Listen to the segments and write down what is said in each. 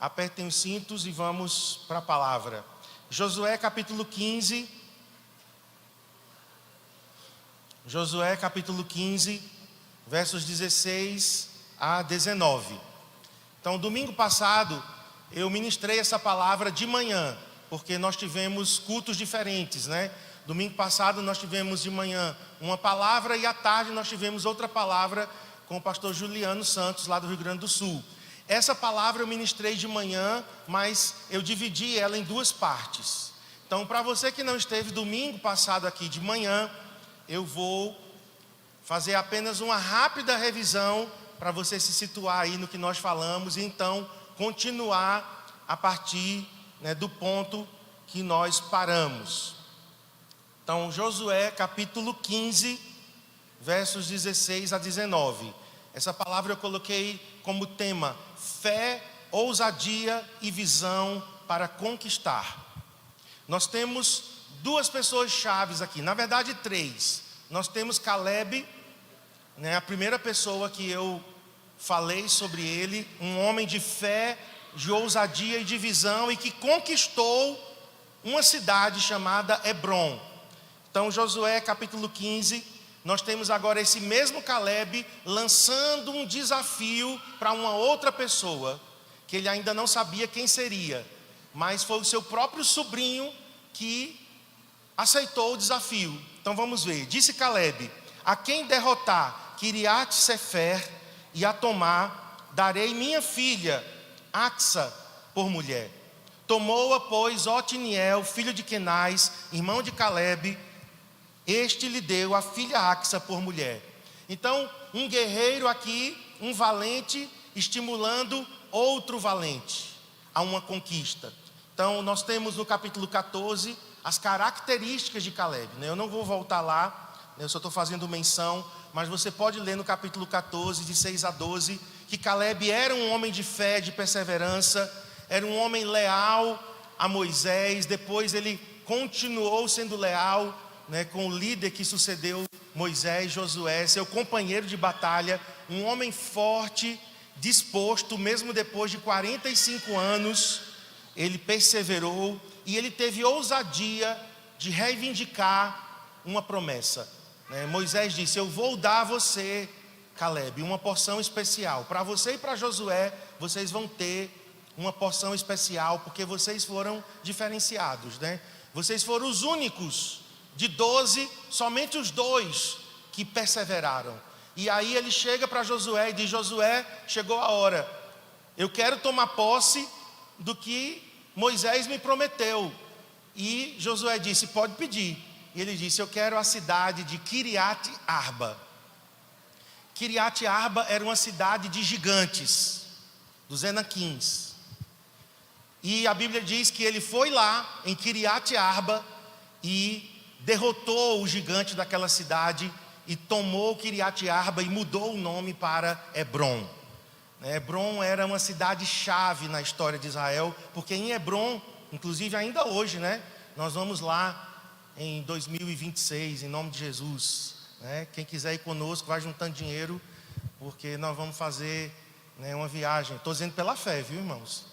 Apertem os cintos e vamos para a palavra. Josué capítulo 15. Josué capítulo 15, versos 16 a 19. Então, domingo passado, eu ministrei essa palavra de manhã, porque nós tivemos cultos diferentes, né? Domingo passado nós tivemos de manhã uma palavra e à tarde nós tivemos outra palavra com o pastor Juliano Santos, lá do Rio Grande do Sul. Essa palavra eu ministrei de manhã, mas eu dividi ela em duas partes. Então, para você que não esteve domingo passado aqui de manhã, eu vou fazer apenas uma rápida revisão para você se situar aí no que nós falamos e então continuar a partir, do ponto que nós paramos. Então, Josué capítulo 15, versos 16 a 19. Essa palavra eu coloquei como tema: fé, ousadia e visão para conquistar. Nós temos duas pessoas chaves aqui, na verdade três. Nós temos Caleb, a primeira pessoa que eu falei sobre ele, um homem de fé, de ousadia e de visão, e que conquistou uma cidade chamada Hebrom. Então, Josué capítulo 15, nós temos agora esse mesmo Caleb lançando um desafio para uma outra pessoa, que ele ainda não sabia quem seria, mas foi o seu próprio sobrinho que aceitou o desafio. Então vamos ver. Disse Caleb: a quem derrotar Quiriate-Sefer e a tomar, darei minha filha Axa por mulher. Tomou-a, pois, Otiniel, filho de Kenaz, irmão de Caleb. Este lhe deu a filha Axa por mulher. Então, um guerreiro aqui, um valente, estimulando outro valente a uma conquista. Então, nós temos no capítulo 14 as características de Caleb. Eu não vou voltar lá, eu só estou fazendo menção, mas você pode ler no capítulo 14, de 6 a 12, que Caleb era um homem de fé, de perseverança, era um homem leal a Moisés. Depois ele continuou sendo leal, com o líder que sucedeu Moisés, Josué, seu companheiro de batalha, um homem forte, disposto, mesmo depois de 45 anos, ele perseverou e ele teve ousadia de reivindicar uma promessa. Moisés disse: eu vou dar a você, Caleb, uma porção especial. Para você e para Josué, vocês vão ter uma porção especial, porque vocês foram diferenciados, Vocês foram os únicos de 12, somente os 2 que perseveraram. E aí ele chega para Josué e diz: Josué, chegou a hora, eu quero tomar posse do que Moisés me prometeu. E Josué disse: pode pedir. E ele disse: eu quero a cidade de Quiriate-Arba. Quiriate-Arba era uma cidade de gigantes, dos Enaquins. E a Bíblia diz que ele foi lá em Quiriate-Arba e derrotou o gigante daquela cidade e tomou Quiriate-Arba e mudou o nome para Hebrom. Hebrom era uma cidade-chave na história de Israel, porque em Hebrom, inclusive ainda hoje, nós vamos lá em 2026, em nome de Jesus. Quem quiser ir conosco, vai juntando dinheiro, porque nós vamos fazer uma viagem. Estou dizendo pela fé, viu, irmãos?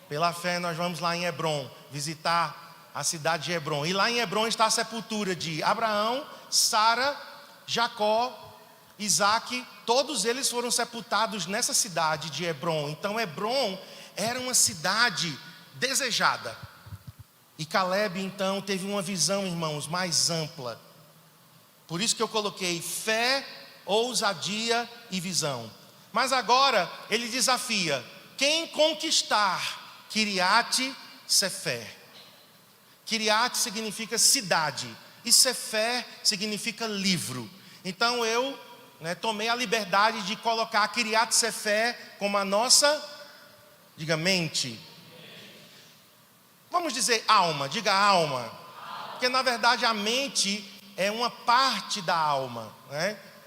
Pela fé nós vamos lá em Hebrom, visitar a cidade de Hebrom. E lá em Hebrom está a sepultura de Abraão, Sara, Jacó, Isaac. Todos eles foram sepultados nessa cidade de Hebrom. Então Hebrom era uma cidade desejada. E Caleb então teve uma visão, irmãos, mais ampla. Por isso que eu coloquei fé, ousadia e visão. Mas agora ele desafia: quem conquistar Quiriate-Sefer. Quiriate significa cidade e Sefer significa livro. Então eu tomei a liberdade de colocar Quiriate-Sefer como a nossa, diga, mente. Vamos dizer alma, diga alma. Porque na verdade a mente é uma parte da alma.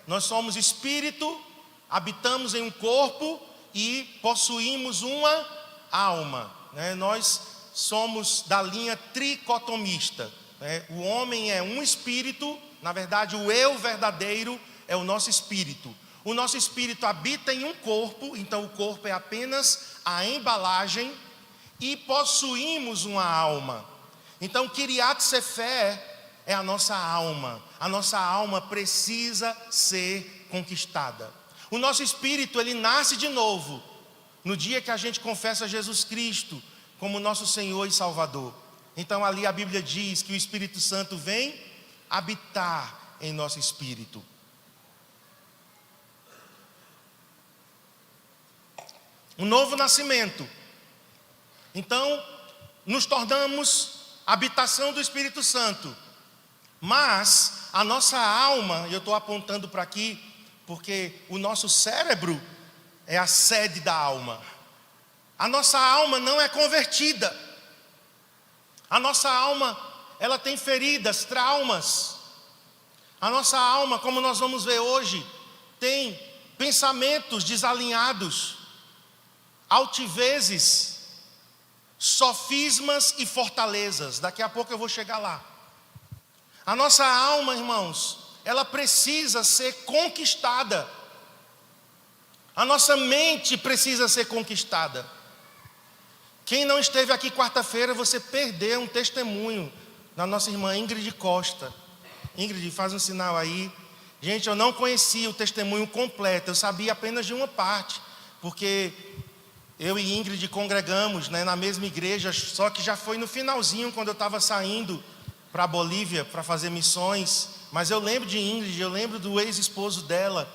Nós somos espírito, habitamos em um corpo e possuímos uma alma. Nós somos da linha tricotomista. O homem é um espírito, na verdade o eu verdadeiro é o nosso espírito. O nosso espírito habita em um corpo, então o corpo é apenas a embalagem, e possuímos uma alma. Então, Kiriat Sefer é a nossa alma. A nossa alma precisa ser conquistada. O nosso espírito, ele nasce de novo no dia que a gente confessa Jesus Cristo como nosso Senhor e Salvador. Então ali a Bíblia diz que o Espírito Santo vem habitar em nosso espírito. Um novo nascimento. Então, nos tornamos habitação do Espírito Santo. Mas a nossa alma, e eu estou apontando para aqui, porque o nosso cérebro é a sede da alma. A nossa alma não é convertida. A nossa alma, ela tem feridas, traumas. A nossa alma, como nós vamos ver hoje, tem pensamentos desalinhados, altivezes, sofismas e fortalezas. Daqui a pouco eu vou chegar lá. A nossa alma, irmãos, ela precisa ser conquistada. A nossa mente precisa ser conquistada. Quem não esteve aqui quarta-feira, você perdeu um testemunho da nossa irmã Ingrid Costa. Ingrid, faz um sinal aí. Gente, eu não conhecia o testemunho completo, eu sabia apenas de uma parte, porque eu e Ingrid congregamos, na mesma igreja, só que já foi no finalzinho, quando eu estava saindo para a Bolívia para fazer missões. Mas eu lembro de Ingrid, eu lembro do ex-esposo dela.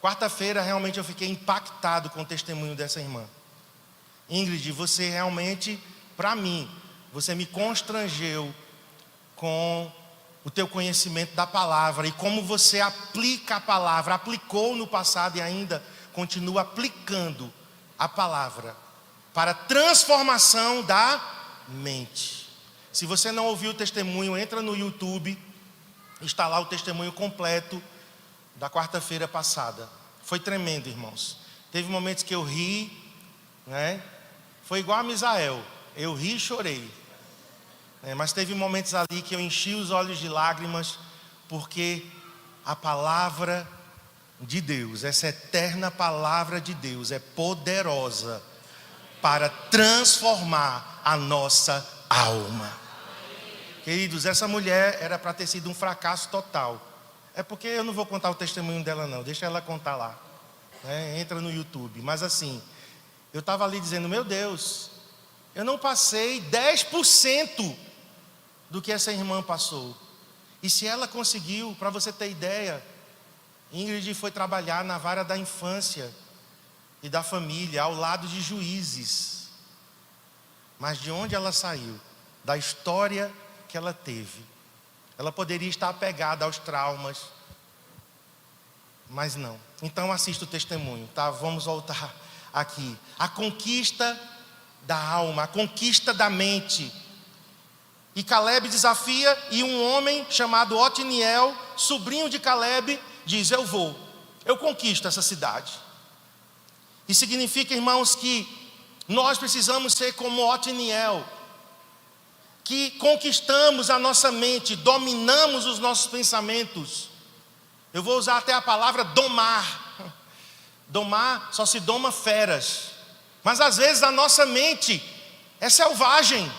Quarta-feira realmente eu fiquei impactado com o testemunho dessa irmã. Ingrid, você realmente, para mim, você me constrangeu com o teu conhecimento da palavra e como você aplica a palavra, aplicou no passado e ainda continua aplicando a palavra para transformação da mente. Se você não ouviu o testemunho, entra no YouTube, está lá o testemunho completo da quarta-feira passada. Foi tremendo, irmãos. Teve momentos que eu ri, Foi igual a Misael, eu ri e chorei. Mas teve momentos ali que eu enchi os olhos de lágrimas, porque a palavra de Deus, essa eterna palavra de Deus, é poderosa para transformar a nossa alma. Queridos, essa mulher era para ter sido um fracasso total. É porque eu não vou contar o testemunho dela não, deixa ela contar lá. Entra no YouTube. Mas assim, eu estava ali dizendo, meu Deus, eu não passei 10% do que essa irmã passou. E se ela conseguiu, para você ter ideia, Ingrid foi trabalhar na vara da infância e da família, ao lado de juízes. Mas de onde ela saiu? Da história que ela teve. Ela poderia estar apegada aos traumas, mas não. Então assista o testemunho, tá? Vamos voltar aqui. A conquista da alma, a conquista da mente. E Caleb desafia, e um homem chamado Otiniel, sobrinho de Caleb, diz, eu conquisto essa cidade. E significa, irmãos, que nós precisamos ser como Otiniel, que conquistamos a nossa mente, dominamos os nossos pensamentos. Eu vou usar até a palavra domar. Domar só se doma feras. Mas às vezes a nossa mente é selvagem.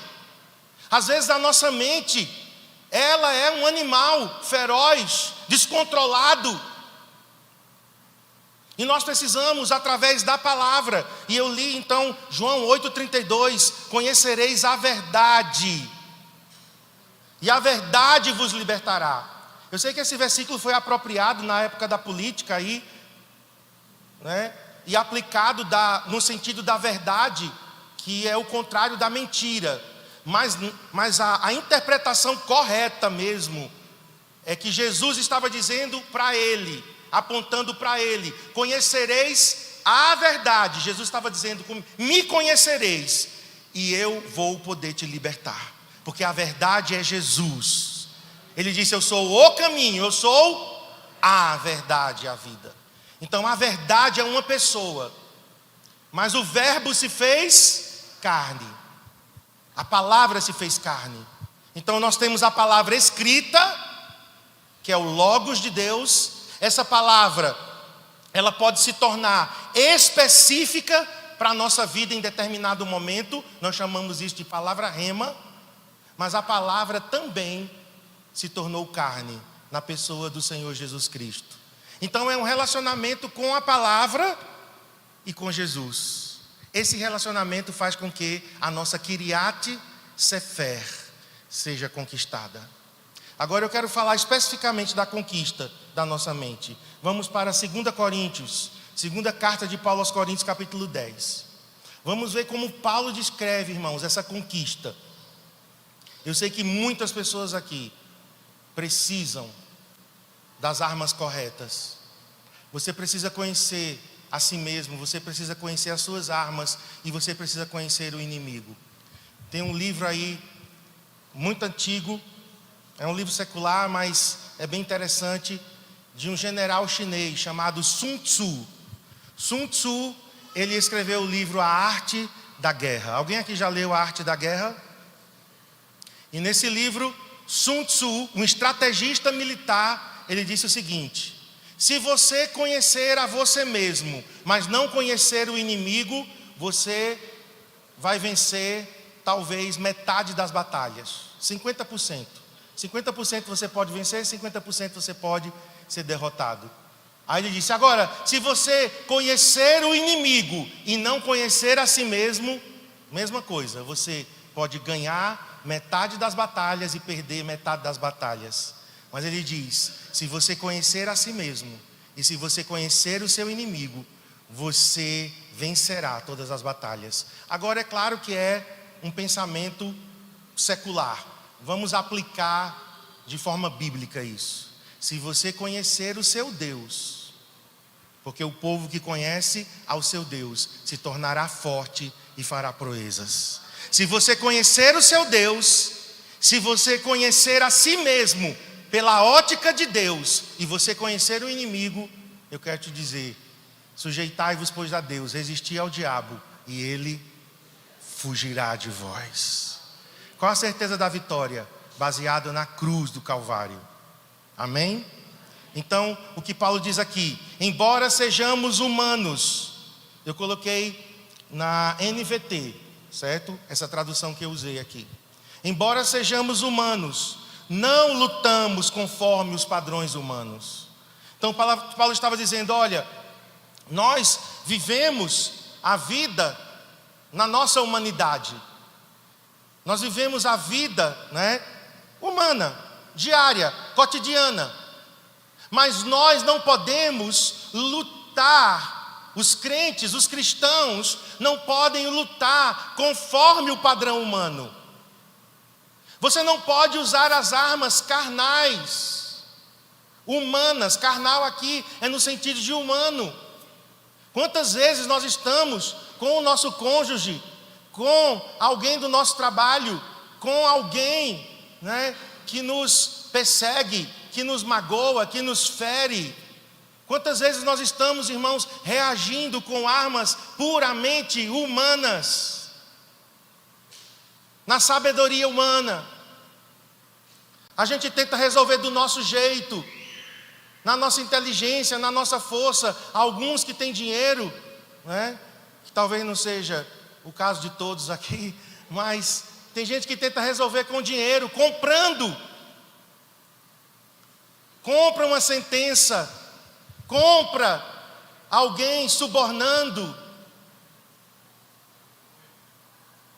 Às vezes a nossa mente, ela é um animal feroz, descontrolado. E nós precisamos, através da palavra, e eu li então João 8,32, conhecereis a verdade, e a verdade vos libertará. Eu sei que esse versículo foi apropriado na época da política aí, e aplicado no sentido da verdade, que é o contrário da mentira. Mas a interpretação correta mesmo é que Jesus estava dizendo para ele, apontando para ele, conhecereis a verdade. Jesus estava dizendo, me conhecereis e eu vou poder te libertar, porque a verdade é Jesus. Ele disse, eu sou o caminho, eu sou a verdade e a vida. Então a verdade é uma pessoa, mas o verbo se fez carne. A palavra se fez carne. Então nós temos a palavra escrita, que é o Logos de Deus. Essa palavra, ela pode se tornar específica para a nossa vida em determinado momento. Nós chamamos isso de palavra rema. Mas a palavra também se tornou carne na pessoa do Senhor Jesus Cristo. Então é um relacionamento com a palavra e com Jesus. Esse relacionamento faz com que a nossa Kiriat Sefer seja conquistada. Agora eu quero falar especificamente da conquista da nossa mente. Vamos para 2 Coríntios, segunda carta de Paulo aos Coríntios, capítulo 10. Vamos ver como Paulo descreve, irmãos, essa conquista. Eu sei que muitas pessoas aqui precisam das armas corretas. Você precisa conhecer a si mesmo, você precisa conhecer as suas armas e você precisa conhecer o inimigo. Tem um livro aí, muito antigo, é um livro secular, mas é bem interessante, de um general chinês chamado Sun Tzu. Sun Tzu, ele escreveu o livro A Arte da Guerra. Alguém aqui já leu A Arte da Guerra? E nesse livro, Sun Tzu, um estrategista militar, ele disse o seguinte: se você conhecer a você mesmo, mas não conhecer o inimigo, você vai vencer talvez metade das batalhas, 50%. 50% você pode vencer, 50% você pode ser derrotado. Aí ele disse: agora, se você conhecer o inimigo e não conhecer a si mesmo, mesma coisa, você pode ganhar metade das batalhas e perder metade das batalhas. Mas ele diz: se você conhecer a si mesmo e se você conhecer o seu inimigo, você vencerá todas as batalhas. Agora é claro que é um pensamento secular. Vamos aplicar de forma bíblica isso. Se você conhecer o seu Deus, porque o povo que conhece ao seu Deus se tornará forte e fará proezas. Se você conhecer o seu Deus, se você conhecer a si mesmo pela ótica de Deus e você conhecer o inimigo, eu quero te dizer: sujeitai-vos, pois, a Deus, resisti ao diabo e ele fugirá de vós. Qual a certeza da vitória? Baseado na cruz do Calvário. Amém? Então, o que Paulo diz aqui: embora sejamos humanos, eu coloquei na NVT, certo? Essa tradução que eu usei aqui. Embora sejamos humanos, não lutamos conforme os padrões humanos. Então Paulo estava dizendo: olha, nós vivemos a vida na nossa humanidade. Nós vivemos a vida, humana, diária, cotidiana. Mas nós não podemos lutar, os crentes, os cristãos, não podem lutar conforme o padrão humano. Você não pode usar as armas carnais, humanas. Carnal aqui é no sentido de humano. Quantas vezes nós estamos com o nosso cônjuge, com alguém do nosso trabalho, com alguém que nos persegue, que nos magoa, que nos fere. Quantas vezes nós estamos, irmãos, reagindo com armas puramente humanas, na sabedoria humana. A gente tenta resolver do nosso jeito, na nossa inteligência, na nossa força. Alguns que têm dinheiro, que talvez não seja o caso de todos aqui, mas tem gente que tenta resolver com dinheiro, comprando. Compra uma sentença, compra alguém subornando.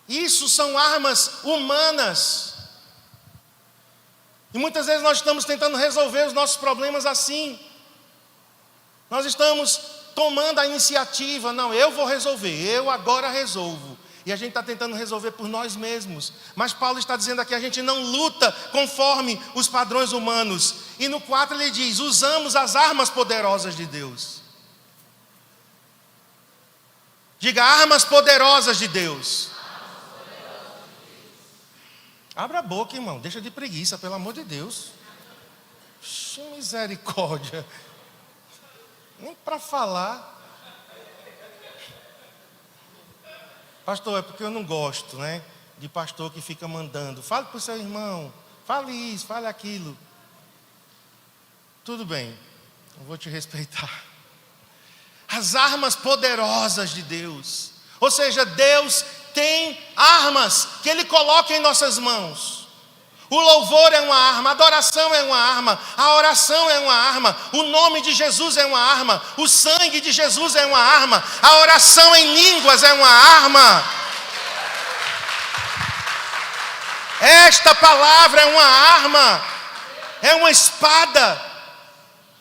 Isso são armas humanas. E muitas vezes nós estamos tentando resolver os nossos problemas assim. Nós estamos tomando a iniciativa: não, eu vou resolver, eu agora resolvo. E a gente está tentando resolver por nós mesmos. Mas Paulo está dizendo aqui: a gente não luta conforme os padrões humanos. E no 4 ele diz: usamos as armas poderosas de Deus. Diga: armas poderosas de Deus. Abra a boca, irmão, deixa de preguiça, pelo amor de Deus. Misericórdia. Nem para falar. Pastor, é porque eu não gosto, de pastor que fica mandando: fale para o seu irmão, fale isso, fale aquilo. Tudo bem, eu vou te respeitar. as armas poderosas de Deus. Ou seja, Deus tem armas que Ele coloca em nossas mãos. O louvor é uma arma, a adoração é uma arma, a oração é uma arma, o nome de Jesus é uma arma, o sangue de Jesus é uma arma, a oração em línguas é uma arma. Esta palavra é uma arma, é uma espada,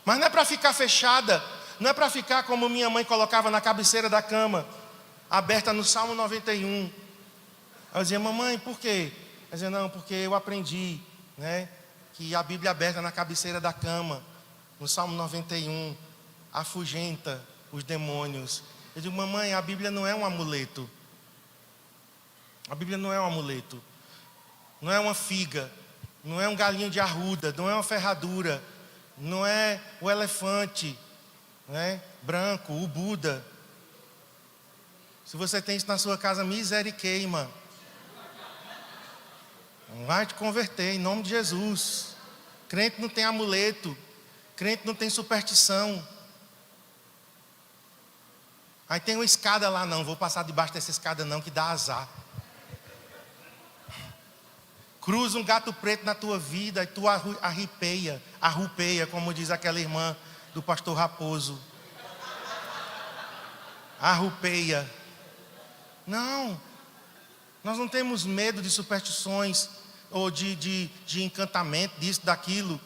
mas não é para ficar fechada, não é para ficar como minha mãe colocava na cabeceira da cama, aberta no Salmo 91. Eu dizia: mamãe, por quê? Ela dizia: não, porque eu aprendi, que a Bíblia aberta na cabeceira da cama, no Salmo 91, afugenta os demônios. Eu digo: mamãe, a Bíblia não é um amuleto. A Bíblia não é um amuleto. Não é uma figa, não é um galinho de arruda, não é uma ferradura, não é o elefante, branco, o Buda. Se você tem isso na sua casa, miseriqueima. Não vai te converter, em nome de Jesus. Crente não tem amuleto, crente não tem superstição. Aí tem uma escada lá, não vou passar debaixo dessa escada não, que dá azar. Cruza um gato preto na tua vida e tu arrupeia, como diz aquela irmã do pastor Raposo. Arrupeia. Não, nós não temos medo de superstições ou de encantamento, disso, daquilo.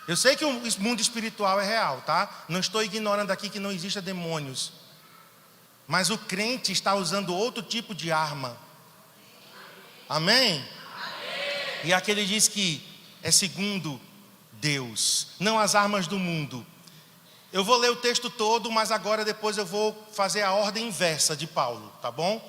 Eu sei que o mundo espiritual é real, tá? Não estou ignorando aqui que não existem demônios. Mas o crente está usando outro tipo de arma. Amém? Amém? E aqui ele diz que é segundo Deus, não as armas do mundo. Eu vou ler o texto todo, mas agora depois eu vou fazer a ordem inversa de Paulo, tá bom?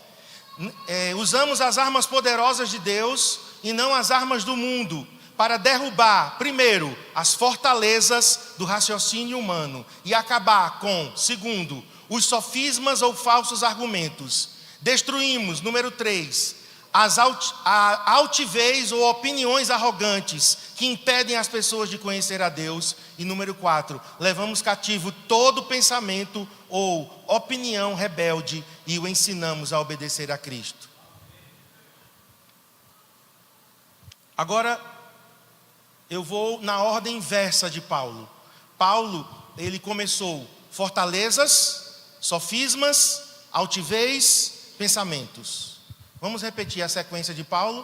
Usamos as armas poderosas de Deus e não as armas do mundo, para derrubar, primeiro, as fortalezas do raciocínio humano e acabar com, segundo, os sofismas ou falsos argumentos. Destruímos, número 3, a altivez ou opiniões arrogantes que impedem as pessoas de conhecer a Deus. E número 4, levamos cativo todo pensamento ou opinião rebelde e o ensinamos a obedecer a Cristo. Agora eu vou na ordem inversa de Paulo. Paulo, ele começou fortalezas, sofismas, altivez, pensamentos. Vamos repetir a sequência de Paulo,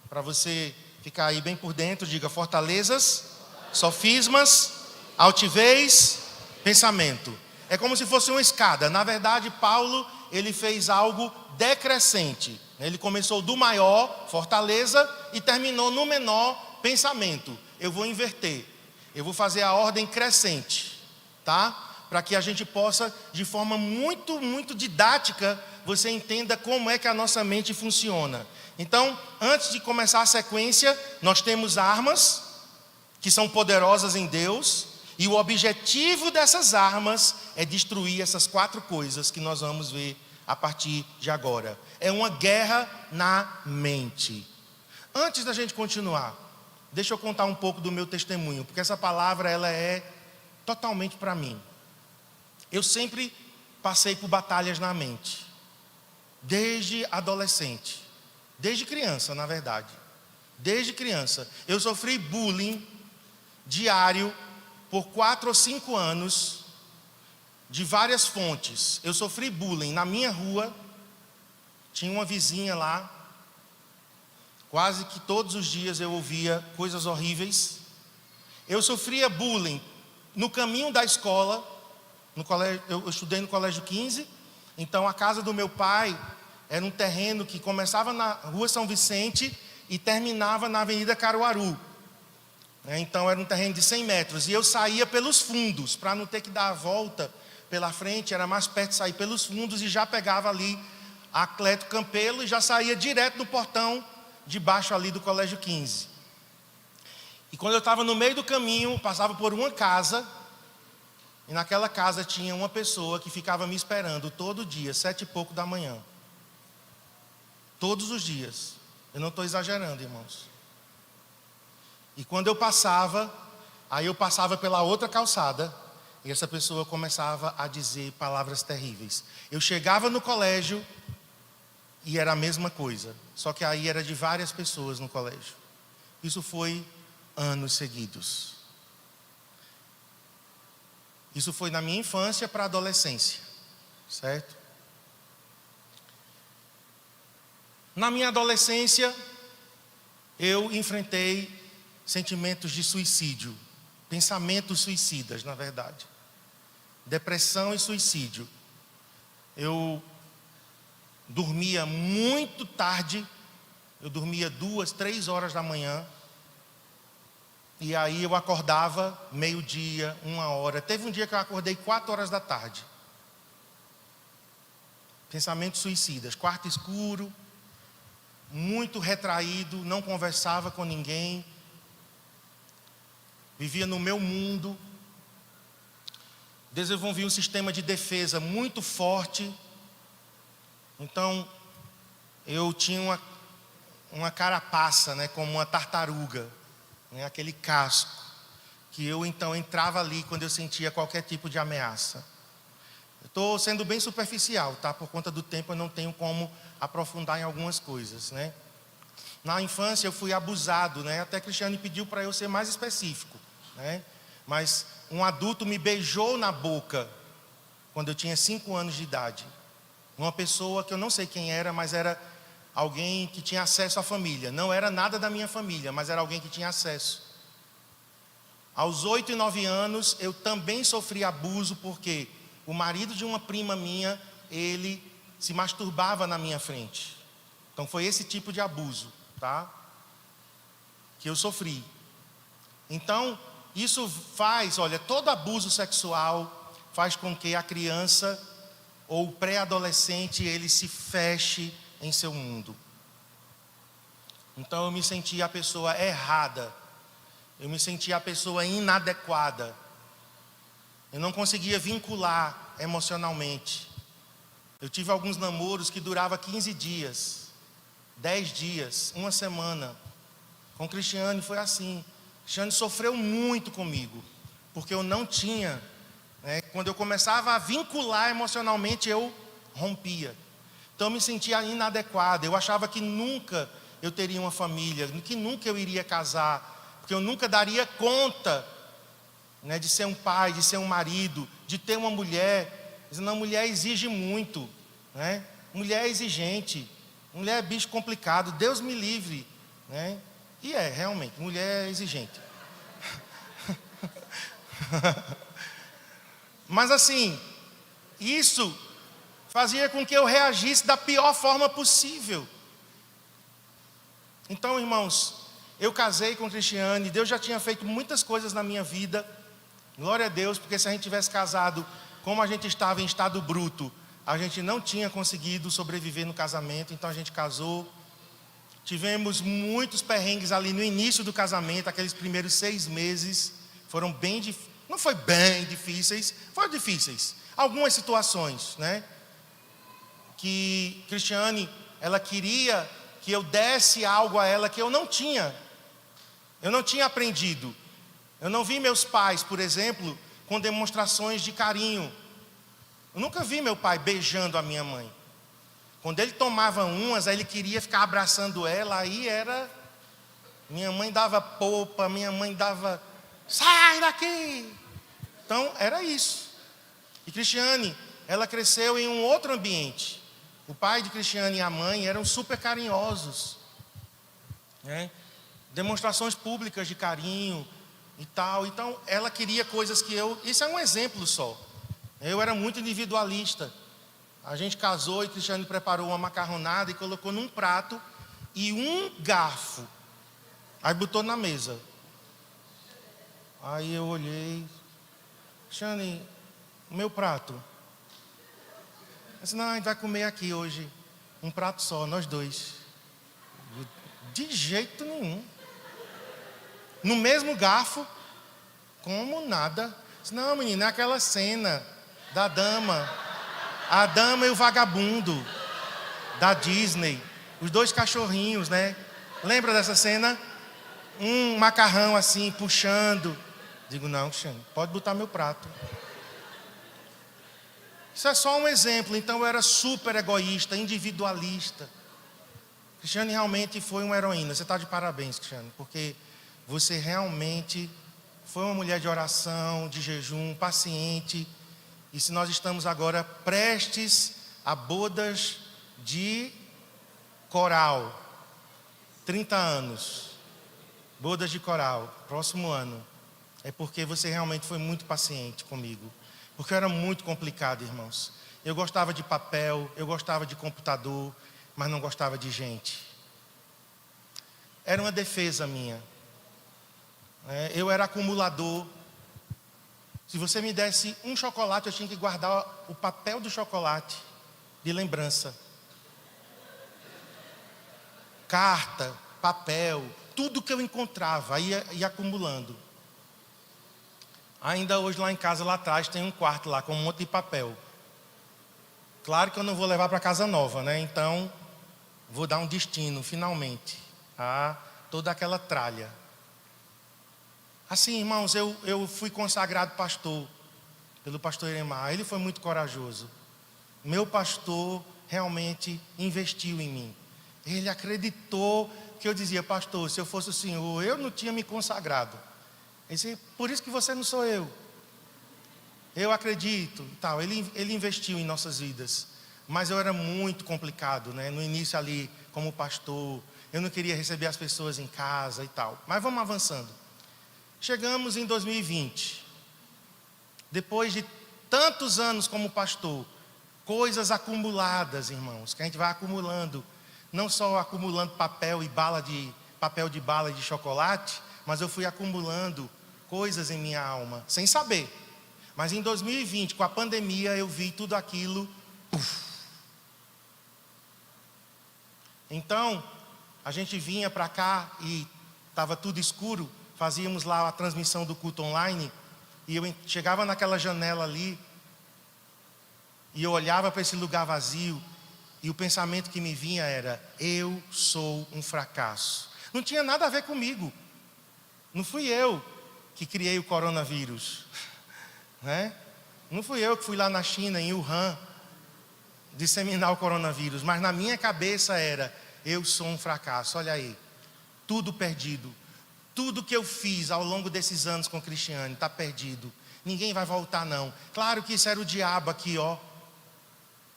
para você ficar aí bem por dentro. Diga: fortalezas, sofismas, altivez, pensamento. É como se fosse uma escada. Na verdade, Paulo, ele fez algo decrescente. Ele começou do maior, fortaleza, e terminou no menor, pensamento. Eu vou inverter. Eu vou fazer a ordem crescente, tá? Para que a gente possa, de forma muito, muito didática, você entenda como é que a nossa mente funciona. Então, antes de começar a sequência, nós temos armas que são poderosas em Deus, e o objetivo dessas armas é destruir essas 4 coisas que nós vamos ver a partir de agora. É uma guerra na mente. Antes da gente continuar, deixa eu contar um pouco do meu testemunho, porque essa palavra ela é totalmente para mim. Eu sempre passei por batalhas na mente, desde adolescente, desde criança, na verdade. Desde criança, eu sofri bullying diário por 4 ou 5 anos, de várias fontes. Eu sofri bullying na minha rua, tinha uma vizinha lá, quase que todos os dias eu ouvia coisas horríveis. Eu sofria bullying no caminho da escola, no colégio, eu estudei no colégio 15, então a casa do meu pai era um terreno que começava na rua São Vicente e terminava na Avenida Caruaru. Então era um terreno de 100 metros, e eu saía pelos fundos, para não ter que dar a volta pela frente, era mais perto de sair pelos fundos, e já pegava ali a Cleto Campelo e já saía direto no portão de baixo ali do colégio 15. E quando eu estava no meio do caminho, passava por uma casa, e naquela casa tinha uma pessoa que ficava me esperando todo dia, 7 e pouco da manhã. Todos os dias. Eu não estou exagerando, irmãos. E quando eu passava, aí eu passava pela outra calçada, E essa pessoa começava a dizer palavras terríveis. Eu chegava no colégio e era a mesma coisa, só que aí era de várias pessoas no colégio. Isso foi anos seguidos. Isso foi na minha infância para a adolescência, certo? Na minha adolescência, eu enfrentei sentimentos de suicídio, pensamentos suicidas, na verdade. Depressão e suicídio. Eu dormia muito tarde, eu dormia 2, 3 horas da manhã. E aí eu acordava meio-dia, 1 hora. Teve um dia que eu acordei 4 horas da tarde. Pensamentos suicidas, quarto escuro, muito retraído, não conversava com ninguém. Vivia no meu mundo. Desenvolvi um sistema de defesa muito forte. Então, eu tinha uma carapaça, né, como uma tartaruga. Aquele casco, que eu então entrava ali quando eu sentia qualquer tipo de ameaça. Eu estou sendo bem superficial, tá? Por conta do tempo eu não tenho como aprofundar em algumas coisas, né? Na infância eu fui abusado, né? Até Cristiane pediu para eu ser mais específico, né? Mas um adulto me beijou na boca quando eu tinha 5 anos de idade. Uma pessoa que eu não sei quem era, mas era alguém que tinha acesso à família. Não era nada da minha família, mas era alguém que tinha acesso. Aos 8 e 9 anos, eu também sofri abuso, porque o marido de uma prima minha, ele se masturbava na minha frente. Então foi esse tipo de abuso, tá? Que eu sofri. Então, isso faz, olha, todo abuso sexual faz com que a criança ou o pré-adolescente, ele se feche em seu mundo. Então eu me sentia a pessoa errada, eu me sentia a pessoa inadequada, eu não conseguia vincular emocionalmente. Eu tive alguns namoros que duravam 15 dias, 10 dias, 1 semana. Com Cristiane foi assim. Cristiane sofreu muito comigo, porque eu não tinha, né, quando eu começava a vincular emocionalmente, eu rompia. Então eu me sentia inadequado, eu achava que nunca eu teria uma família, que nunca eu iria casar, porque eu nunca daria conta, né, de ser um pai, de ser um marido, de ter uma mulher. Dizendo, não, mulher exige muito, né? Mulher é exigente, mulher é bicho complicado, Deus me livre, né? E realmente, mulher é exigente. Mas assim, isso fazia com que eu reagisse da pior forma possível. Então, irmãos, eu casei com Cristiane, Deus já tinha feito muitas coisas na minha vida. Glória a Deus, porque se a gente tivesse casado como a gente estava em estado bruto, a gente não tinha conseguido sobreviver no casamento. Então a gente casou. Tivemos muitos perrengues ali no início do casamento. Aqueles primeiros 6 meses foram bem difíceis. Não foi bem difíceis, foram difíceis. Algumas situações, né? Que Cristiane, ela queria que eu desse algo a ela que eu não tinha. Eu não tinha aprendido. Eu não vi meus pais, por exemplo, com demonstrações de carinho. Eu nunca vi meu pai beijando a minha mãe. Quando ele tomava umas, aí ele queria ficar abraçando ela, aí era... Minha mãe dava popa, minha mãe dava... Sai daqui! Então, era isso. E Cristiane, ela cresceu em um outro ambiente. O pai de Cristiane e a mãe eram super carinhosos, né? Demonstrações públicas de carinho e tal. Então, ela queria coisas que eu... Isso é um exemplo só. Eu era muito individualista. A gente casou e Cristiane preparou uma macarronada e colocou num prato e um garfo. Aí botou na mesa. Aí eu olhei... Cristiane, o meu prato. Eu disse, não, a gente vai comer aqui hoje. Um prato só, nós dois. De jeito nenhum. No mesmo garfo. Como nada. Eu disse, não, menina, é aquela cena da dama. A dama e o vagabundo. Da Disney. Os 2 cachorrinhos, né? Lembra dessa cena? Um macarrão assim, puxando. Digo, não, Cristiane, pode botar meu prato. Isso é só um exemplo. Então eu era super egoísta, individualista. Cristiane realmente foi uma heroína. Você está de parabéns, Cristiane, porque você realmente foi uma mulher de oração, de jejum, paciente. E se nós estamos agora prestes a bodas de coral, 30 anos, bodas de coral, próximo ano, é porque você realmente foi muito paciente comigo. Porque eu era muito complicado, irmãos. Eu gostava de papel, eu gostava de computador, mas não gostava de gente. Era uma defesa minha. Eu era acumulador. Se você me desse um chocolate, eu tinha que guardar o papel do chocolate de lembrança. Carta, papel, tudo que eu encontrava, ia acumulando. Ainda hoje lá em casa, lá atrás, tem um quarto lá com um monte de papel. Claro que eu não vou levar para casa nova, né? Então, vou dar um destino, finalmente, a toda aquela tralha. Assim, irmãos, eu fui consagrado pastor pelo pastor Iremar. Ele foi muito corajoso. Meu pastor realmente investiu em mim. Ele acreditou que eu dizia: pastor, se eu fosse o senhor, eu não tinha me consagrado. Ele disse: por isso que você não sou eu. Eu acredito e tal. Ele investiu em nossas vidas. Mas eu era muito complicado, né? No início ali, como pastor, eu não queria receber as pessoas em casa e tal. Mas vamos avançando. Chegamos em 2020. Depois de tantos anos como pastor, coisas acumuladas, irmãos, que a gente vai acumulando. Não só acumulando papel de bala de chocolate, mas eu fui acumulando coisas em minha alma, sem saber. Mas em 2020, com a pandemia, eu vi tudo aquilo. Então, a gente vinha para cá e estava tudo escuro. Fazíamos lá a transmissão do culto online. E eu chegava naquela janela ali. E eu olhava para esse lugar vazio. E o pensamento que me vinha era: eu sou um fracasso. Não tinha nada a ver comigo. Não fui eu que criei o coronavírus, né? Não fui eu que fui lá na China, em Wuhan, disseminar o coronavírus. Mas na minha cabeça era: eu sou um fracasso. Olha aí, tudo perdido. Tudo que eu fiz ao longo desses anos com Cristiane está perdido. Ninguém vai voltar não. Claro que isso era o diabo aqui, ó,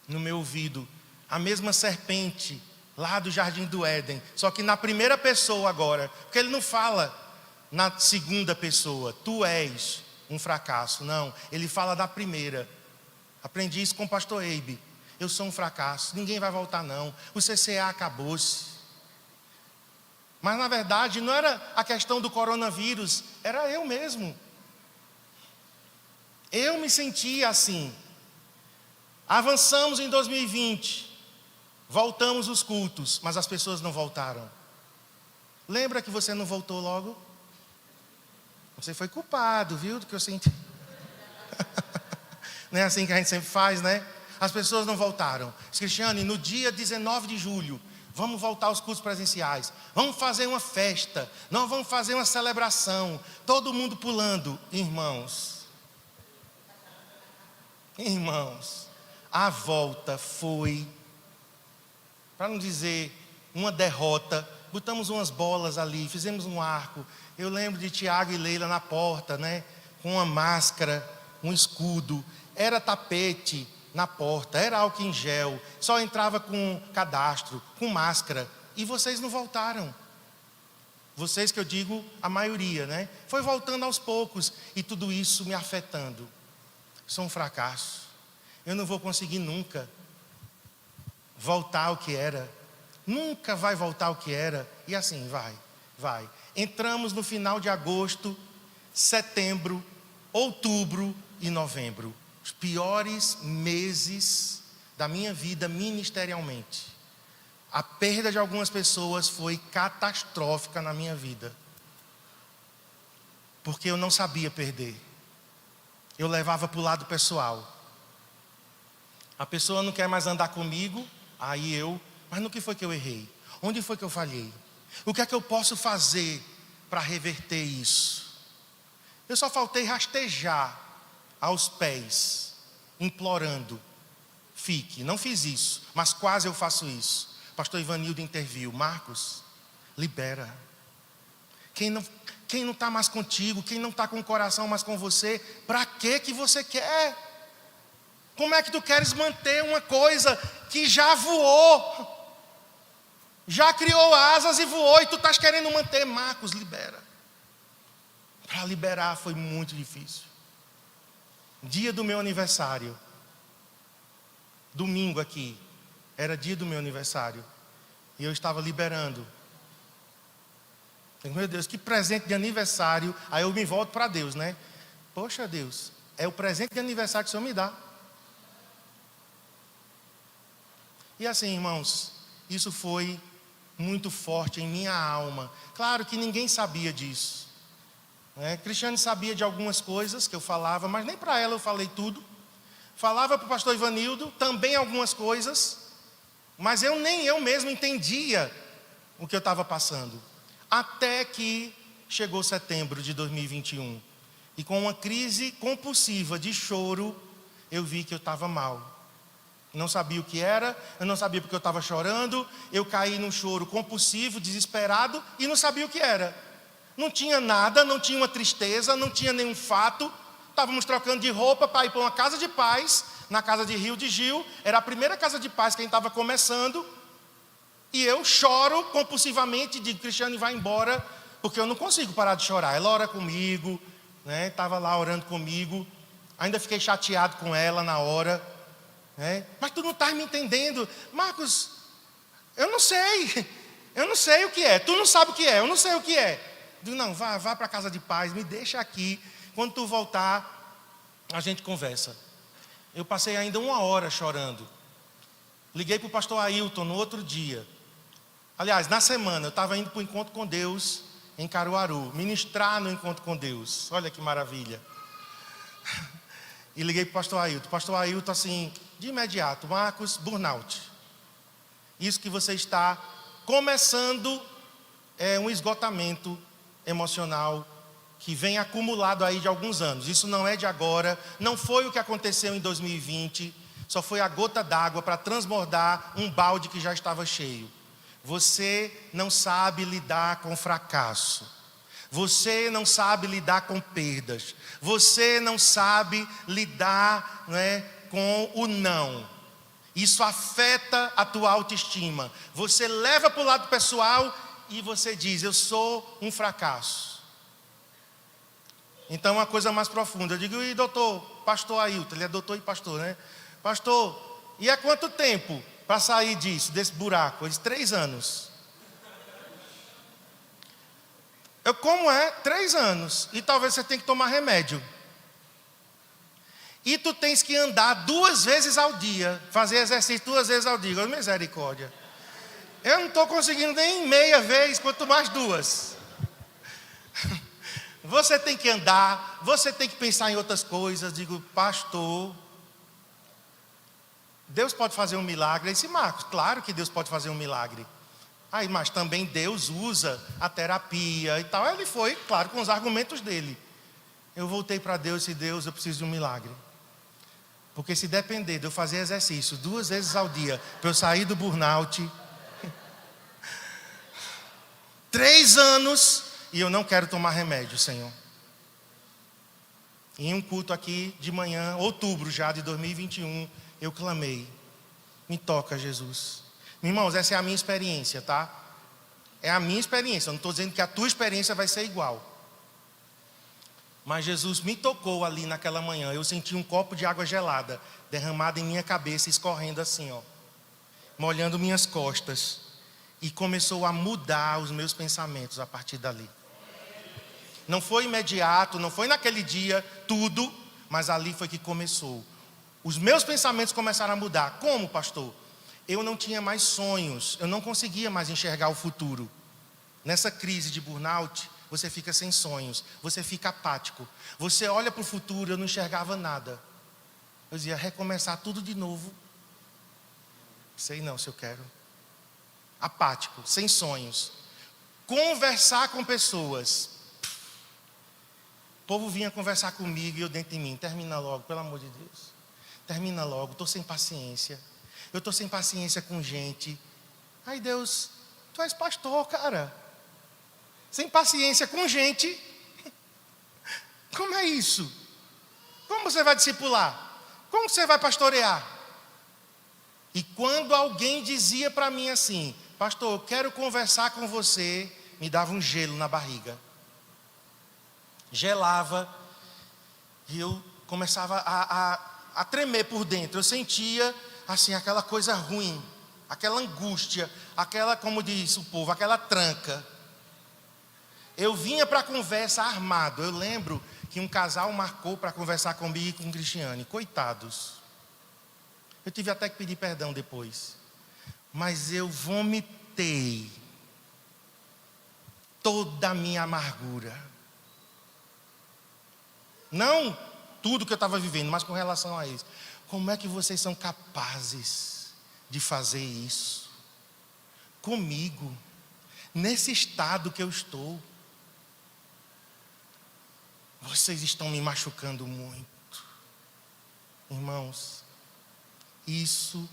no meu ouvido. A mesma serpente lá do Jardim do Éden, só que na primeira pessoa agora, porque ele não fala na segunda pessoa: tu és um fracasso. Não, ele fala da primeira. Aprendi isso com o pastor Eibe. Eu sou um fracasso, ninguém vai voltar não. O CCA acabou-se. Mas na verdade não era a questão do coronavírus, era eu mesmo. Eu me sentia assim. Avançamos em 2020. Voltamos os cultos, mas as pessoas não voltaram. Lembra que você não voltou logo? Você foi culpado, viu, do que eu senti. Não é assim que a gente sempre faz, né? As pessoas não voltaram. Cristiane, no dia 19 de julho, vamos voltar aos cultos presenciais. Vamos fazer uma festa. Nós vamos fazer uma celebração. Todo mundo pulando. Irmãos, a volta foi, para não dizer uma derrota. Botamos umas bolas ali, fizemos um arco. Eu lembro de Tiago e Leila na porta, né? Com uma máscara, um escudo. Era tapete na porta, era álcool em gel. Só entrava com cadastro, com máscara. E vocês não voltaram. Vocês que eu digo, a maioria, né? Foi voltando aos poucos. E tudo isso me afetando. Sou um fracasso. Eu não vou conseguir nunca voltar ao que era. Nunca vai voltar ao que era. E assim, vai. Entramos no final de agosto, setembro, outubro e novembro. Os piores meses da minha vida ministerialmente. A perda de algumas pessoas foi catastrófica na minha vida. Porque eu não sabia perder. Eu levava para o lado pessoal. A pessoa não quer mais andar comigo, aí mas no que foi que eu errei? Onde foi que eu falhei? O que é que eu posso fazer para reverter isso? Eu só faltei rastejar aos pés, implorando: fique. Não fiz isso, mas quase eu faço isso. Pastor Ivanildo interviu: Marcos, libera. Quem não está mais contigo, quem não está com o coração mais com você, para que você quer? Como é que tu queres manter uma coisa que já voou, já criou asas e voou, e tu estás querendo manter? Marcos, libera. Para liberar foi muito difícil. Dia do meu aniversário, domingo aqui, era dia do meu aniversário, e eu estava liberando. Meu Deus, que presente de aniversário. Aí eu me volto para Deus, né? Poxa Deus, é o presente de aniversário que o Senhor me dá. E assim, irmãos, isso foi muito forte em minha alma. Claro que ninguém sabia disso, né? Cristiane sabia de algumas coisas que eu falava, mas nem para ela eu falei tudo. Falava para o pastor Ivanildo também algumas coisas, mas nem eu mesmo entendia o que eu estava passando. Até que chegou setembro de 2021. E com uma crise compulsiva de choro, eu vi que eu estava mal. Não sabia o que era, eu não sabia porque eu estava chorando. Eu caí num choro compulsivo, desesperado, e não sabia o que era. Não tinha nada, não tinha uma tristeza, não tinha nenhum fato. Estávamos trocando de roupa para ir para uma casa de paz, na casa de Rio de Gil. Era a primeira casa de paz que a gente estava começando. E eu choro compulsivamente, digo: Cristiane, vai embora, porque eu não consigo parar de chorar. Ela ora comigo, né? Estava lá orando comigo. Ainda fiquei chateado com ela na hora, né? Mas tu não estás me entendendo. Marcos, eu não sei o que é. Tu não sabe o que é, eu não sei o que é. Digo: não, vá para a casa de paz, me deixa aqui. Quando tu voltar, a gente conversa. Eu passei ainda 1 hora chorando. Liguei para o pastor Ailton no outro dia. Aliás, na semana, eu estava indo para o encontro com Deus em Caruaru, ministrar no encontro com Deus. Olha que maravilha. E liguei para o pastor Ailton. O pastor Ailton, assim, de imediato: Marcos, burnout. Isso que você está começando é um esgotamento emocional que vem acumulado aí de alguns anos. Isso não é de agora, não foi o que aconteceu em 2020, só foi a gota d'água para transbordar um balde que já estava cheio. Você não sabe lidar com fracasso. Você não sabe lidar com perdas. Você não sabe lidar, né, com o não. Isso afeta a tua autoestima. Você leva para o lado pessoal e você diz: eu sou um fracasso. Então, uma coisa mais profunda. Eu digo: e doutor, pastor Ailton, ele é doutor e pastor, né? Pastor, e há quanto tempo para sair disso, desse buraco? Ele disse: 3 anos. Como é? 3 anos. E talvez você tenha que tomar remédio. E tu tens que andar 2 vezes ao dia, fazer exercício 2 vezes ao dia. Misericórdia. Eu não estou conseguindo nem meia vez, quanto mais 2. Você tem que andar, você tem que pensar em outras coisas. Digo: pastor, Deus pode fazer um milagre. Aí disse: Marcos, claro que Deus pode fazer um milagre. Aí, mas também Deus usa a terapia e tal. Aí ele foi, claro, com os argumentos dele. Eu voltei para Deus e disse: Deus, eu preciso de um milagre. Porque se depender de eu fazer exercício 2 vezes ao dia para eu sair do burnout, 3 anos, e eu não quero tomar remédio, Senhor. Em um culto aqui de manhã, outubro já de 2021, eu clamei: me toca, Jesus. Irmãos, essa é a minha experiência, tá? É a minha experiência. Eu não estou dizendo que a tua experiência vai ser igual. Mas Jesus me tocou ali naquela manhã. Eu senti um copo de água gelada derramado em minha cabeça, escorrendo assim, ó, molhando minhas costas. E começou a mudar os meus pensamentos a partir dali. Não foi imediato, não foi naquele dia tudo, mas ali foi que começou. Os meus pensamentos começaram a mudar. Como, pastor? Eu não tinha mais sonhos, eu não conseguia mais enxergar o futuro. Nessa crise de burnout, você fica sem sonhos, você fica apático. Você olha para o futuro, eu não enxergava nada. Eu dizia: recomeçar tudo de novo. Sei não se eu quero. Apático, sem sonhos. Conversar com pessoas. O povo vinha conversar comigo e eu dentro de mim: termina logo, pelo amor de Deus. termina logo, estou sem paciência. Eu estou sem paciência com gente. Aí Deus, tu és pastor, cara. Sem paciência com gente. Como é isso? Como você vai discipular? Como você vai pastorear? E quando alguém dizia para mim assim, pastor, eu quero conversar com você, me dava um gelo na barriga. Gelava. E eu começava a tremer por dentro. Eu sentia assim aquela coisa ruim, aquela angústia, aquela, como diz o povo, aquela tranca. Eu vinha para a conversa armado. Eu lembro que um casal marcou para conversar comigo e com Cristiane. Coitados. Eu tive até que pedir perdão depois. Mas eu vomitei toda a minha amargura. Não tudo que eu estava vivendo, mas com relação a isso. Como é que vocês são capazes de fazer isso? Comigo, nesse estado que eu estou. Vocês estão me machucando muito. Irmãos, isso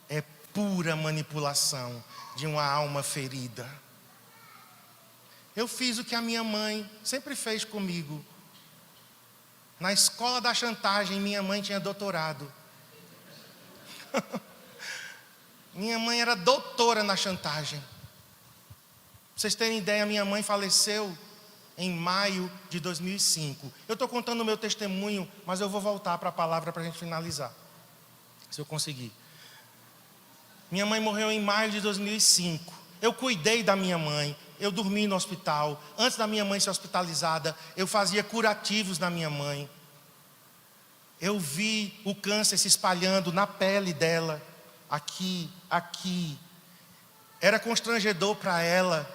é pura manipulação de uma alma ferida. Eu fiz o que a minha mãe sempre fez comigo. Na escola da chantagem, minha mãe tinha doutorado. Minha mãe era doutora na chantagem. Pra vocês terem ideia, minha mãe faleceu em maio de 2005. Eu estou contando o meu testemunho, mas eu vou voltar para a palavra para a gente finalizar. Se eu conseguir. Minha mãe morreu em maio de 2005. Eu cuidei da minha mãe. Eu dormi no hospital. Antes da minha mãe ser hospitalizada, eu fazia curativos na minha mãe. Eu vi o câncer se espalhando na pele dela. Aqui. Era constrangedor para ela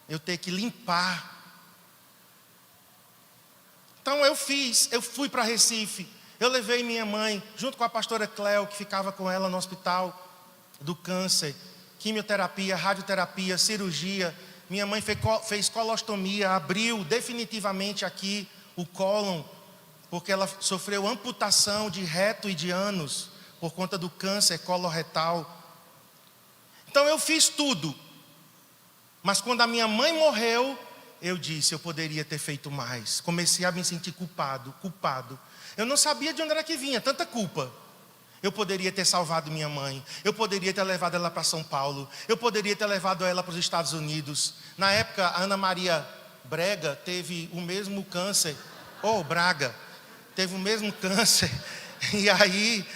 eu ter que limpar. Então eu fui para Recife. Eu levei minha mãe, junto com a pastora Cléo, que ficava com ela no hospital do câncer. Quimioterapia, radioterapia, cirurgia. Minha mãe fez colostomia, abriu definitivamente aqui o cólon, porque ela sofreu amputação de reto e de ânus, por conta do câncer coloretal. Então eu fiz tudo. Mas quando a minha mãe morreu, eu disse, eu poderia ter feito mais. Comecei a me sentir culpado. Eu não sabia de onde era que vinha tanta culpa. Eu poderia ter salvado minha mãe. Eu poderia ter levado ela para São Paulo. Eu poderia ter levado ela para os Estados Unidos. Na época, a Ana Maria Brega teve o mesmo câncer. Braga. Teve o mesmo câncer. E aí,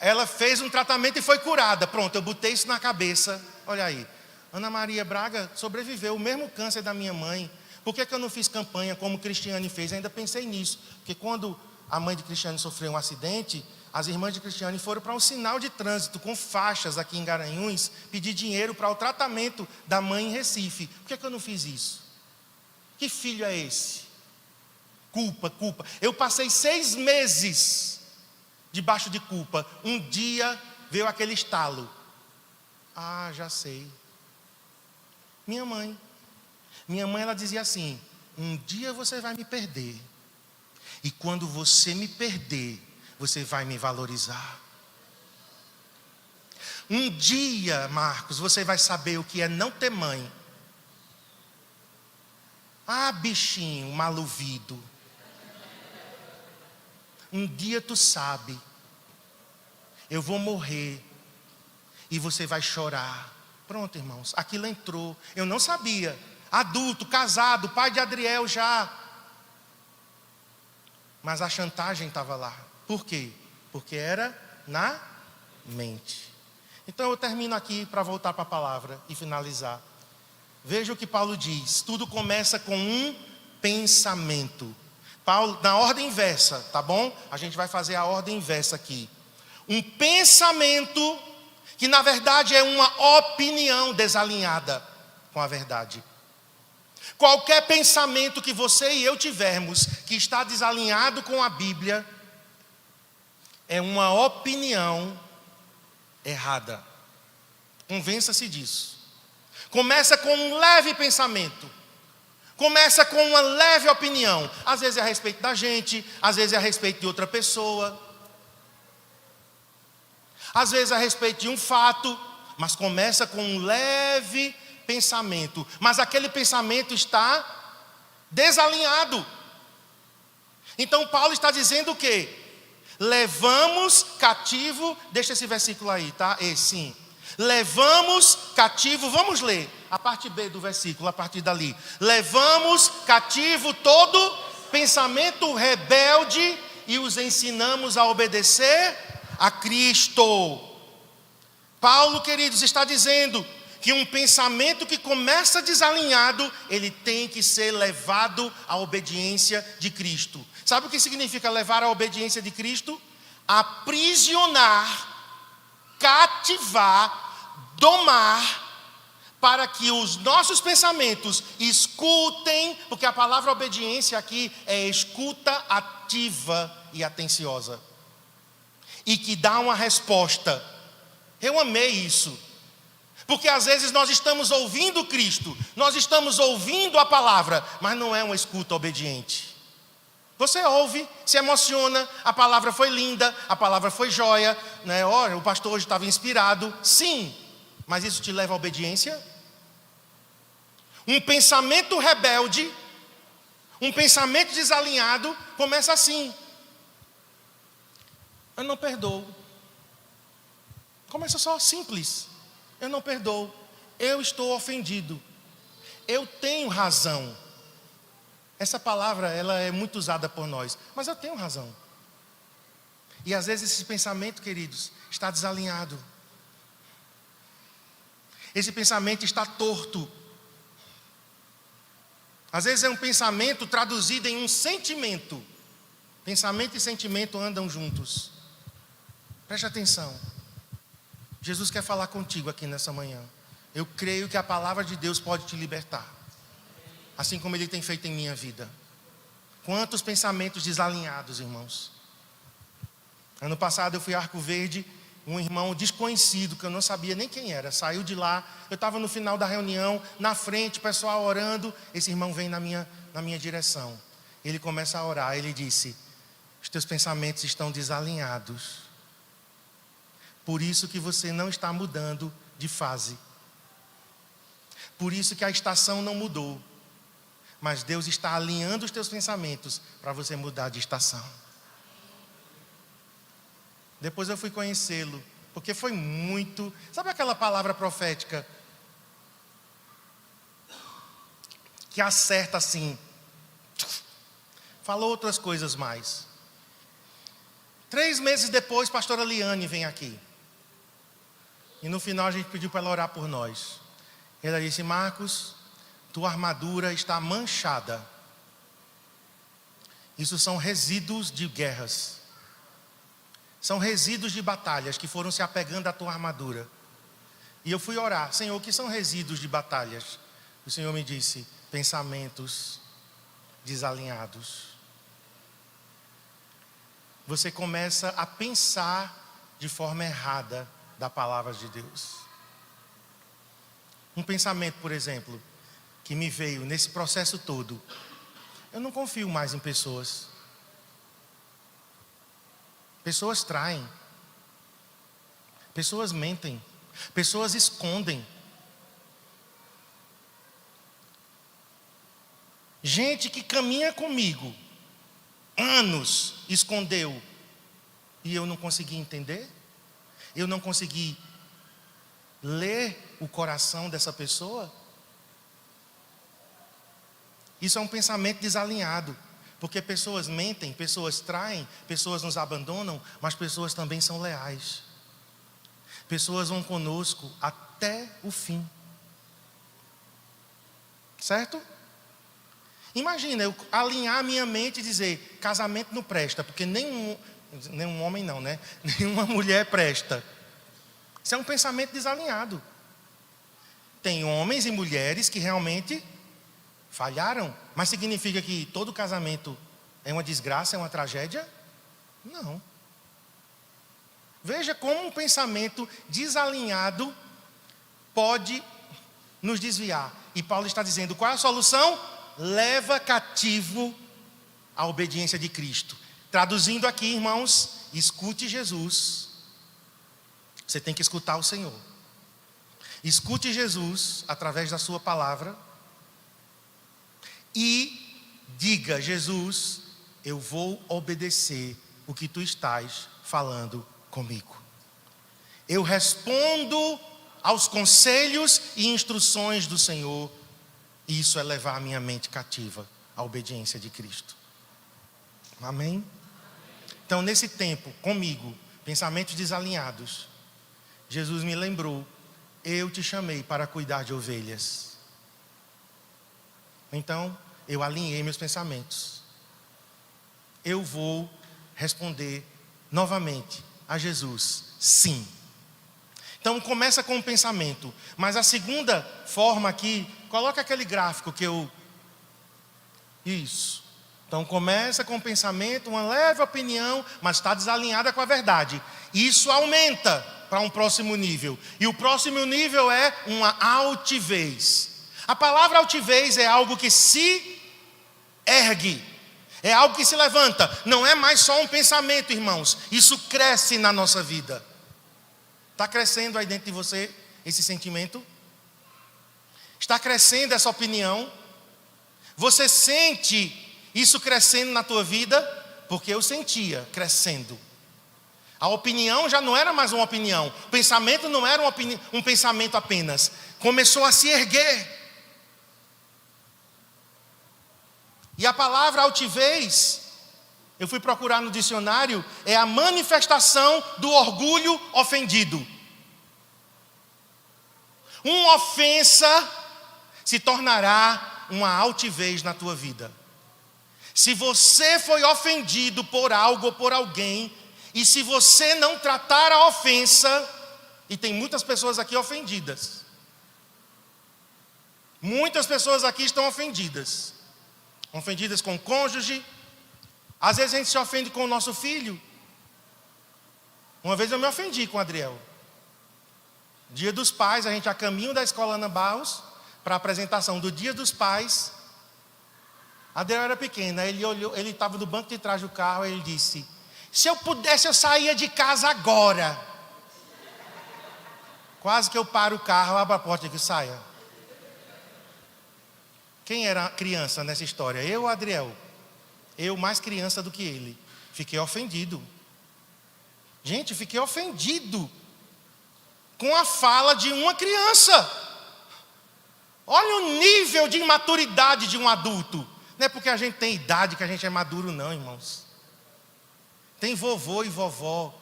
ela fez um tratamento e foi curada. Pronto, eu botei isso na cabeça. Olha aí. Ana Maria Braga sobreviveu o mesmo câncer da minha mãe. Por que eu não fiz campanha como Cristiane fez? Ainda pensei nisso. Porque quando a mãe de Cristiane sofreu um acidente, as irmãs de Cristiane foram para um sinal de trânsito com faixas aqui em Garanhuns, pedir dinheiro para o tratamento da mãe em Recife. Por que eu não fiz isso? Que filho é esse? Culpa. Eu passei 6 meses debaixo de culpa. Um dia veio aquele estalo. Já sei. Minha mãe, ela dizia assim, um dia você vai me perder. E quando você me perder, você vai me valorizar. Um dia, Marcos, você vai saber o que é não ter mãe. Bichinho maluvido. Um dia tu sabe, eu vou morrer e você vai chorar. Pronto, irmãos, aquilo entrou. Eu não sabia. Adulto, casado, pai de Adriel já. Mas a chantagem estava lá. Por quê? Porque era na mente. Então eu termino aqui para voltar para a palavra e finalizar. Veja o que Paulo diz. Tudo começa com um pensamento. Paulo, na ordem inversa, tá bom? A gente vai fazer a ordem inversa aqui. Um pensamento que na verdade é uma opinião desalinhada com a verdade. Qualquer pensamento que você e eu tivermos que está desalinhado com a Bíblia é uma opinião errada. Convença-se disso. Começa com um leve pensamento. Começa com uma leve opinião. Às vezes é a respeito da gente, às vezes é a respeito de outra pessoa. Às vezes a respeito de um fato, mas começa com um leve pensamento. Mas aquele pensamento está desalinhado. Então Paulo está dizendo o quê? Levamos cativo, deixa esse versículo aí, tá? Sim. Levamos cativo, vamos ler a parte B do versículo, a partir dali. Levamos cativo todo pensamento rebelde e os ensinamos a obedecer a Cristo. Paulo, queridos, está dizendo que um pensamento que começa desalinhado, ele tem que ser levado à obediência de Cristo. Sabe o que significa levar à obediência de Cristo? Aprisionar, cativar, domar, para que os nossos pensamentos escutem, porque a palavra obediência aqui é escuta ativa e atenciosa, e que dá uma resposta. Eu amei isso, porque às vezes nós estamos ouvindo Cristo, nós estamos ouvindo a palavra, mas não é uma escuta obediente. Você ouve, se emociona, a palavra foi linda, a palavra foi joia, né? Olha, o pastor hoje estava inspirado, sim, mas isso te leva à obediência? Um pensamento rebelde, um pensamento desalinhado, começa assim: eu não perdoo. Começa só simples: eu não perdoo, eu estou ofendido, eu tenho razão. Essa palavra, ela é muito usada por nós, mas eu tenho razão. E às vezes esse pensamento, queridos, está desalinhado. Esse pensamento está torto. Às vezes é um pensamento traduzido em um sentimento. Pensamento e sentimento andam juntos. Preste atenção. Jesus quer falar contigo aqui nessa manhã. Eu creio que a palavra de Deus pode te libertar, assim como Ele tem feito em minha vida. Quantos pensamentos desalinhados, irmãos. Ano passado eu fui a Arco Verde, um irmão desconhecido, que eu não sabia nem quem era, saiu de lá, eu estava no final da reunião, na frente, o pessoal orando, esse irmão vem na minha direção. Ele começa a orar, ele disse: os teus pensamentos estão desalinhados, por isso que você não está mudando de fase, por isso que a estação não mudou, mas Deus está alinhando os teus pensamentos para você mudar de estação. Depois eu fui conhecê-lo, porque foi muito... Sabe aquela palavra profética que acerta assim? Falou outras coisas mais. 3 meses depois, pastora Liane vem aqui. E no final a gente pediu para ela orar por nós. Ela disse: Marcos, tua armadura está manchada. Isso são resíduos de guerras. São resíduos de batalhas que foram se apegando à tua armadura. E eu fui orar: Senhor, o que são resíduos de batalhas? O Senhor me disse: pensamentos desalinhados. Você começa a pensar de forma errada da palavra de Deus. Um pensamento, por exemplo, que me veio nesse processo todo: eu não confio mais em pessoas. Pessoas traem, pessoas mentem, pessoas escondem. Gente que caminha comigo anos escondeu, e eu não consegui entender, eu não consegui ler o coração dessa pessoa. Isso é um pensamento desalinhado. Porque pessoas mentem, pessoas traem, pessoas nos abandonam, mas pessoas também são leais. Pessoas vão conosco até o fim. Certo? Imagina eu alinhar a minha mente e dizer: casamento não presta, porque nenhum homem não, né? Nenhuma mulher presta. Isso é um pensamento desalinhado. Tem homens e mulheres que realmente falharam, mas significa que todo casamento é uma desgraça, é uma tragédia? Não. Veja como um pensamento desalinhado pode nos desviar. E Paulo está dizendo: qual é a solução? Leva cativo a obediência de Cristo. Traduzindo aqui, irmãos, escute Jesus. Você tem que escutar o Senhor. Escute Jesus através da sua palavra e diga: Jesus, eu vou obedecer o que tu estás falando comigo. Eu respondo aos conselhos e instruções do Senhor. E isso é levar a minha mente cativa à obediência de Cristo. Amém? Então, nesse tempo, comigo, pensamentos desalinhados, Jesus me lembrou: eu te chamei para cuidar de ovelhas. Então, eu alinhei meus pensamentos. Eu vou responder novamente a Jesus: sim. Então começa com o pensamento. Mas a segunda forma aqui, coloca aquele gráfico que eu... Isso. Então começa com o pensamento, uma leve opinião, mas está desalinhada com a verdade. Isso aumenta para um próximo nível. E o próximo nível é uma altivez. A palavra altivez é algo que se ergue. É algo que se levanta. Não é mais só um pensamento, irmãos. Isso cresce na nossa vida. Está crescendo aí dentro de você esse sentimento? Está crescendo essa opinião? Você sente isso crescendo na tua vida? Porque eu sentia crescendo. A opinião já não era mais uma opinião. O pensamento não era um pensamento apenas. Começou a se erguer. E a palavra altivez, eu fui procurar no dicionário, é a manifestação do orgulho ofendido. Uma ofensa se tornará uma altivez na tua vida. Se você foi ofendido por algo ou por alguém, e se você não tratar a ofensa, e tem muitas pessoas aqui ofendidas. Muitas pessoas aqui estão ofendidas. Ofendidas com o cônjuge. Às vezes a gente se ofende com o nosso filho. Uma vez eu me ofendi com o Adriel. Dia dos Pais, a gente a caminho da escola Ana Barros, para a apresentação do Dia dos Pais. Adriel era pequeno, ele olhou, ele estava no banco de trás do carro, e ele disse: se eu pudesse eu saía de casa agora. Quase que eu paro o carro, abro a porta e digo: saia. Quem era criança nessa história? Eu ou Adriel? Eu mais criança do que ele. Fiquei ofendido. Gente, fiquei ofendido com a fala de uma criança. Olha o nível de imaturidade de um adulto. Não é porque a gente tem idade que a gente é maduro não, irmãos. Tem vovô e vovó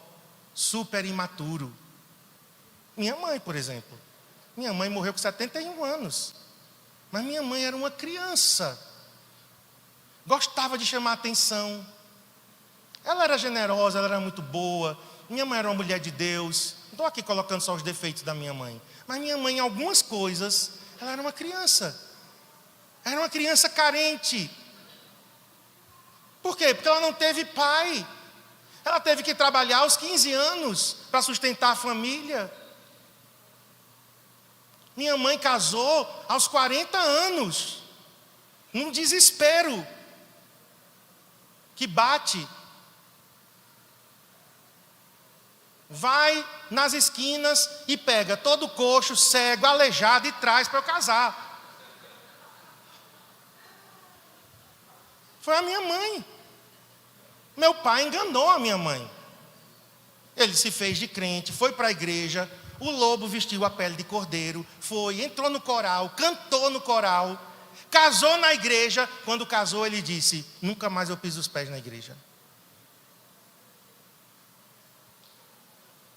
super imaturo. Minha mãe, por exemplo. Minha mãe morreu com 71 anos. Mas minha mãe era uma criança. Gostava de chamar atenção. Ela era generosa, ela era muito boa. Minha mãe era uma mulher de Deus. Não estou aqui colocando só os defeitos da minha mãe. Mas minha mãe, em algumas coisas, ela era uma criança. Era uma criança carente. Por quê? Porque ela não teve pai. Ela teve que trabalhar aos 15 anos para sustentar a família. Minha mãe casou aos 40 anos. Num desespero que bate. Vai nas esquinas e pega todo coxo, cego, aleijado e traz para eu casar. Foi a minha mãe. Meu pai enganou a minha mãe. Ele se fez de crente, foi para a igreja. O lobo vestiu a pele de cordeiro, foi, entrou no coral, cantou no coral, casou na igreja. Quando casou, ele disse: nunca mais eu piso os pés na igreja.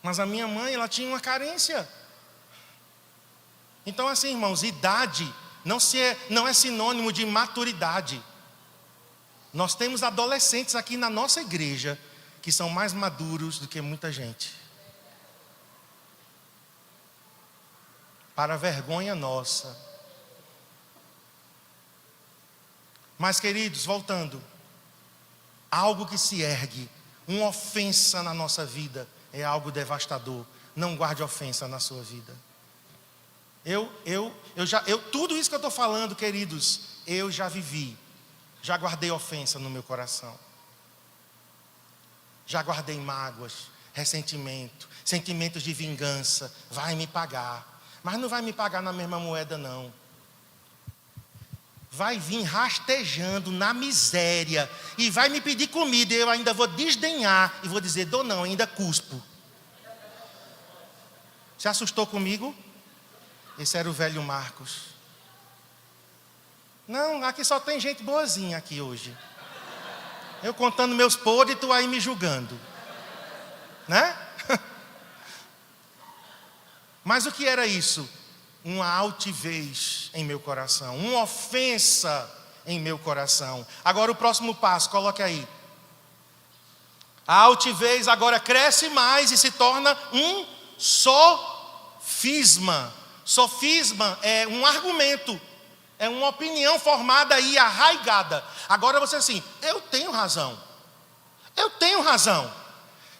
Mas a minha mãe, ela tinha uma carência. Então assim, irmãos, idade não é sinônimo de maturidade. Nós temos adolescentes aqui na nossa igreja que são mais maduros do que muita gente. Para a vergonha nossa. Mas, queridos, voltando. Algo que se ergue, uma ofensa na nossa vida, é algo devastador. Não guarde ofensa na sua vida. Tudo isso que eu estou falando, queridos, eu já vivi. Já guardei ofensa no meu coração. Já guardei mágoas. ressentimento, sentimentos de vingança, vai me pagar. Mas não vai me pagar na mesma moeda, não. Vai vir rastejando na miséria e vai me pedir comida e eu ainda vou desdenhar e vou dizer, dou não, ainda cuspo. Se assustou comigo? Esse era o velho Marcos. Não, aqui só tem gente boazinha aqui hoje. Eu contando meus podres e tu aí me julgando. Né? Mas o que era isso? Uma altivez em meu coração, uma ofensa em meu coração. Agora o próximo passo, coloque aí. A altivez agora cresce mais e se torna um sofisma. Sofisma é um argumento, é uma opinião formada e arraigada. Agora você assim, eu tenho razão. Eu tenho razão.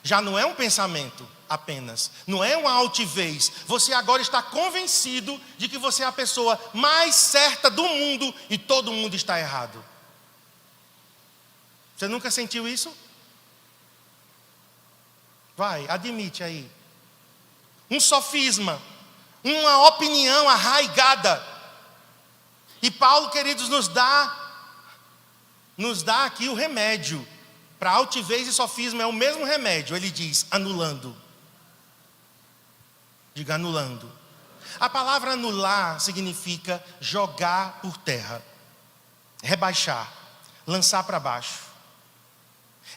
Já não é um pensamento apenas, não é uma altivez. Você agora está convencido de que você é a pessoa mais certa do mundo e todo mundo está errado. Você nunca sentiu isso? Vai, admite aí. Um sofisma, uma opinião arraigada. E Paulo, queridos, nos dá aqui o remédio. Para altivez e sofisma é o mesmo remédio. Ele diz, anulando. Diga anulando. A palavra anular significa jogar por terra, rebaixar, lançar para baixo.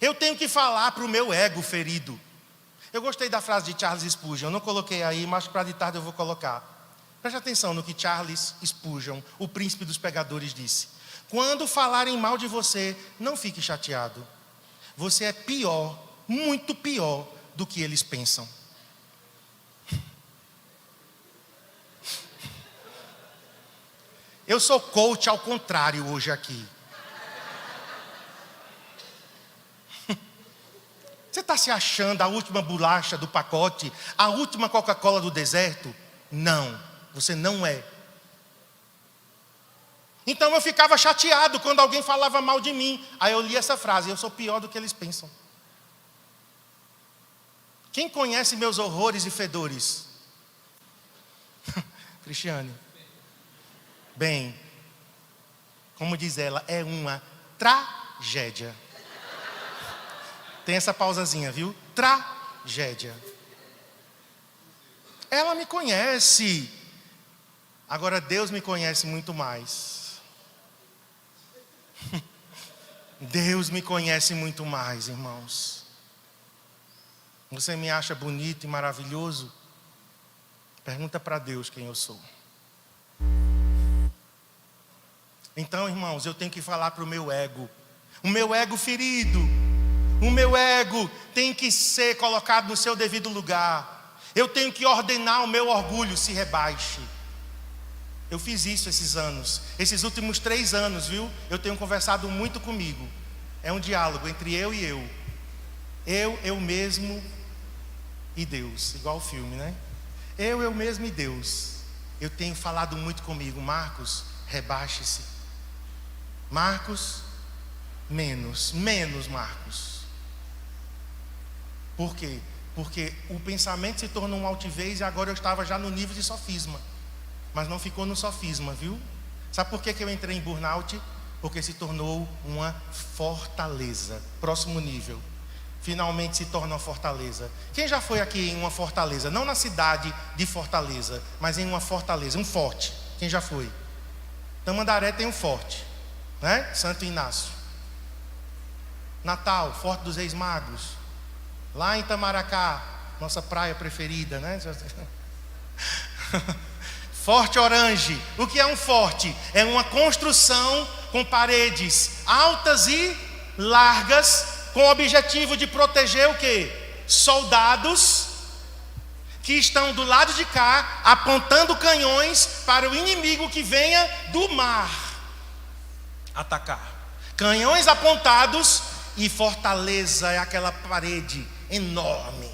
Eu tenho que falar para o meu ego ferido. Eu gostei da frase de Charles Spurgeon, eu não coloquei aí, mas para de tarde eu vou colocar. Preste atenção no que Charles Spurgeon, o príncipe dos pregadores, disse. Quando falarem mal de você, não fique chateado. Você é pior, muito pior do que eles pensam. Eu sou coach ao contrário hoje aqui. Você está se achando a última bolacha do pacote, a última Coca-Cola do deserto? Não, você não é. Então eu ficava chateado quando alguém falava mal de mim. Aí eu li essa frase, eu sou pior do que eles pensam. Quem conhece meus horrores e fedores? Cristiane. Bem, como diz ela, é uma tragédia. Tem essa pausazinha, viu? Tragédia. Ela me conhece. Agora Deus me conhece muito mais. Deus me conhece muito mais, irmãos. Você me acha bonito e maravilhoso? Pergunta para Deus quem eu sou. Então, irmãos, eu tenho que falar para o meu ego. O meu ego ferido. O meu ego tem que ser colocado no seu devido lugar. Eu tenho que ordenar o meu orgulho se rebaixe. Eu fiz isso esses anos. Esses últimos 3 anos, viu? Eu tenho conversado muito comigo. É um diálogo entre eu e eu. Eu mesmo e Deus. Igual o filme, né? Eu mesmo e Deus. Eu tenho falado muito comigo. Marcos, rebaixe-se. Marcos, menos Marcos. Por quê? Porque o pensamento se tornou uma altivez e agora eu estava já no nível de sofisma. Mas não ficou no sofisma, viu? Sabe por que eu entrei em burnout? Porque se tornou uma fortaleza. Próximo nível. Finalmente se torna uma fortaleza. Quem já foi aqui em uma fortaleza? Não na cidade de Fortaleza, mas em uma fortaleza, um forte. Quem já foi? Tamandaré tem um forte, né? Santo Inácio. Natal, Forte dos Reis Magos. Lá em Itamaracá, nossa praia preferida, né? Forte Orange. O que é um forte? É uma construção com paredes altas e largas, com o objetivo de proteger o quê? Soldados que estão do lado de cá, apontando canhões para o inimigo que venha do mar atacar. Canhões apontados e fortaleza é aquela parede enorme.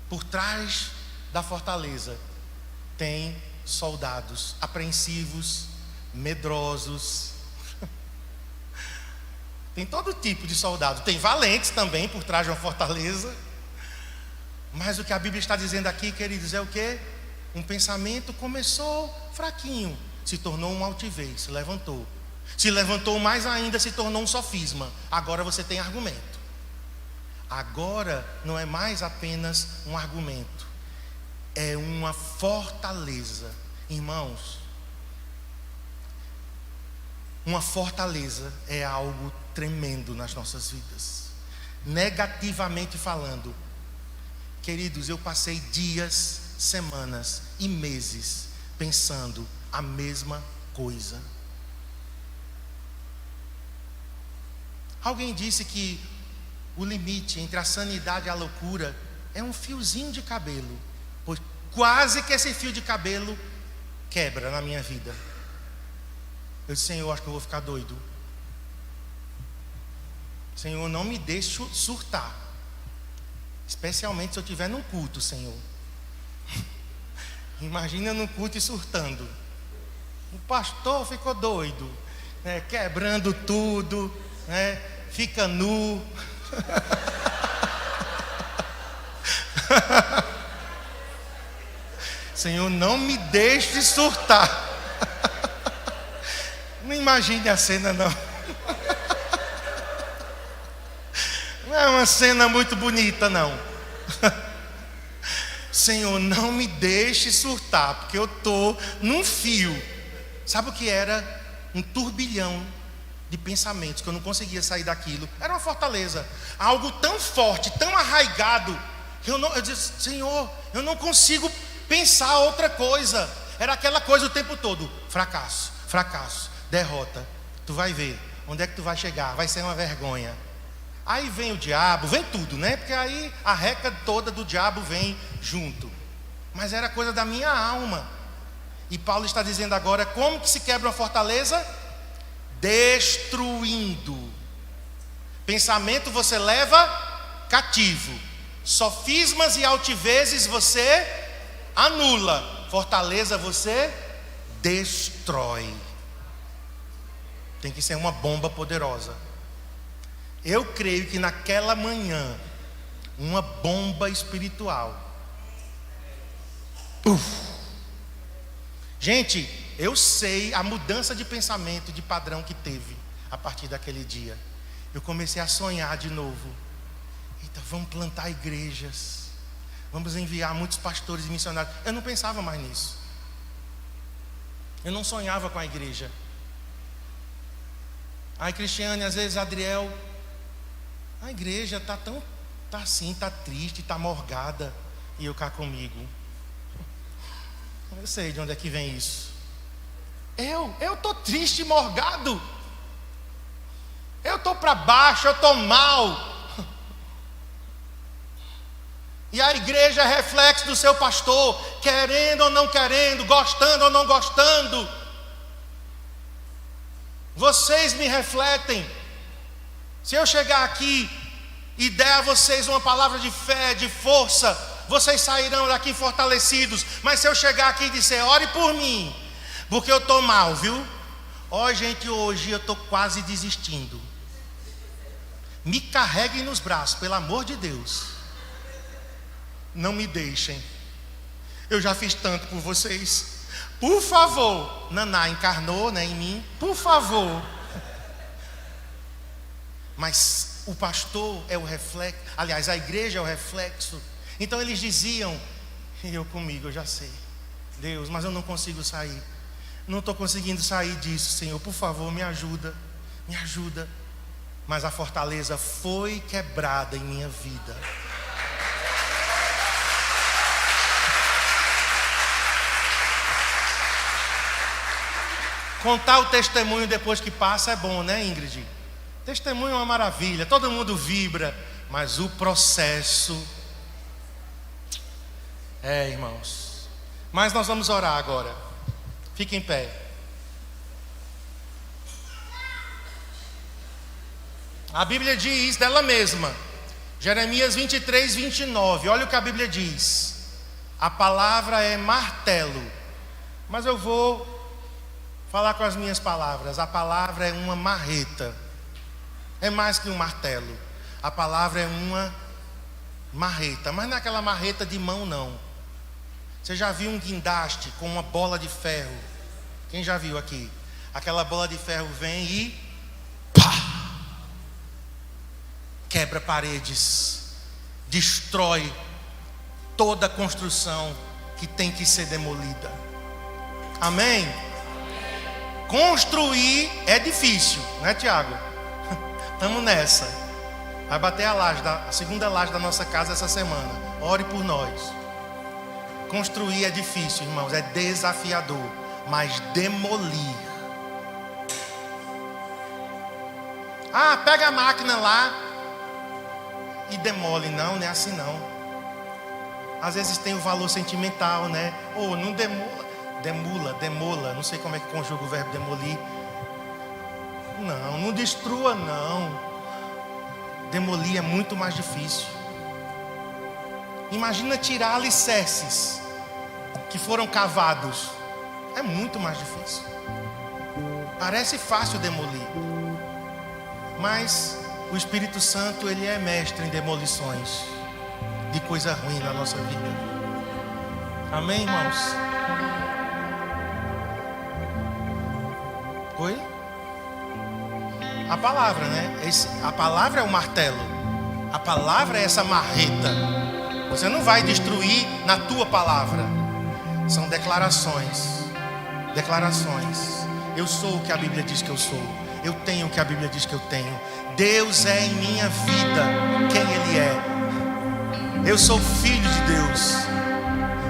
Por trás da fortaleza tem soldados apreensivos, medrosos, Tem todo tipo de soldado. Tem valentes também por trás de uma fortaleza. Mas o que a Bíblia está dizendo aqui, queridos, é o quê? Um pensamento começou fraquinho, se tornou uma altivez, se levantou. Se levantou mais ainda, se tornou um sofisma. Agora você tem argumento. Agora não é mais apenas um argumento, é uma fortaleza. Irmãos, uma fortaleza é algo tremendo nas nossas vidas. Negativamente falando, queridos, eu passei dias, semanas e meses pensando a mesma coisa. Alguém disse que o limite entre a sanidade e a loucura é um fiozinho de cabelo, pois quase que esse fio de cabelo quebra na minha vida. Eu disse: Senhor, acho que eu vou ficar doido. Senhor, não me deixe surtar, especialmente se eu estiver num culto, Senhor. Imagina num culto e surtando. O pastor ficou doido, né, quebrando tudo, né, fica nu. Senhor, não me deixe surtar. Não imagine a cena, não. Não é uma cena muito bonita, não. Senhor, não me deixe surtar, porque eu estou num fio. Sabe o que era? Um turbilhão de pensamentos, que eu não conseguia sair daquilo. Era uma fortaleza, algo tão forte, tão arraigado, que eu disse: Senhor, eu não consigo pensar outra coisa. Era aquela coisa o tempo todo: fracasso, fracasso, derrota. Tu vai ver onde é que tu vai chegar, vai ser uma vergonha. Aí vem o diabo, vem tudo, né? Porque aí a reca toda do diabo vem junto. Mas era coisa da minha alma. E Paulo está dizendo agora: como que se quebra uma fortaleza? Destruindo. Pensamento você leva cativo, sofismas e altivezes você anula, fortaleza você destrói. Tem que ser uma bomba poderosa. Eu creio que naquela manhã, uma bomba espiritual. Gente, eu sei a mudança de pensamento, de padrão que teve a partir daquele dia. Eu comecei a sonhar de novo. Eita, vamos plantar igrejas, vamos enviar muitos pastores e missionários. Eu não pensava mais nisso. Eu não sonhava com a igreja. Aí Cristiane, às vezes Adriel, a igreja está assim, está triste, está morgada. E eu cá comigo. Eu sei de onde é que vem isso. Eu estou triste e morgado. Eu estou para baixo, eu estou mal. E a igreja é reflexo do seu pastor, querendo ou não querendo, gostando ou não gostando. Vocês me refletem. Se eu chegar aqui e der a vocês uma palavra de fé, de força, vocês sairão daqui fortalecidos. Mas se eu chegar aqui e disser: ore por mim, porque eu estou mal, viu? Ó, gente, hoje eu estou quase desistindo. Me carreguem nos braços, pelo amor de Deus. Não me deixem. Eu já fiz tanto por vocês. Por favor. Naná encarnou, né, em mim. Por favor. Mas o pastor é o reflexo. Aliás, a igreja é o reflexo. Então eles diziam, e eu comigo, eu já sei: Deus, mas eu não consigo sair. Não estou conseguindo sair disso, Senhor. Por favor, me ajuda. Me ajuda. Mas a fortaleza foi quebrada em minha vida. Contar o testemunho depois que passa é bom, né, Ingrid? Testemunho é uma maravilha, todo mundo vibra. Mas o processo... irmãos. Mas nós vamos orar agora. Fique em pé. A Bíblia diz dela mesma, Jeremias 23, 29. Olha o que a Bíblia diz. A palavra é martelo. Mas eu vou falar com as minhas palavras. A palavra é uma marreta. É mais que um martelo. A palavra é uma marreta, mas não é aquela marreta de mão, não. Você já viu um guindaste com uma bola de ferro? Quem já viu aqui? Aquela bola de ferro vem e pá! Quebra paredes, destrói toda a construção que tem que ser demolida. Amém? Construir é difícil, né, Tiago? Estamos nessa. Vai bater a segunda laje da nossa casa essa semana. Ore por nós. Construir é difícil, irmãos, é desafiador, mas demolir. Ah, pega a máquina lá e demole. Não é assim não. Às vezes tem o valor sentimental, né? Ou não demola, não sei como é que conjuga o verbo demolir. Não destrua não. Demolir é muito mais difícil. Imagina tirar alicerces que foram cavados. É muito mais difícil. Parece fácil demolir, mas o Espírito Santo, ele é mestre em demolições de coisa ruim na nossa vida. Amém, irmãos? Oi? A palavra, né? A palavra é o martelo. A palavra é essa marreta. Você não vai destruir na tua palavra. São declarações. Declarações. Eu sou o que a Bíblia diz que eu sou. Eu tenho o que a Bíblia diz que eu tenho. Deus é em minha vida quem Ele é. Eu sou filho de Deus.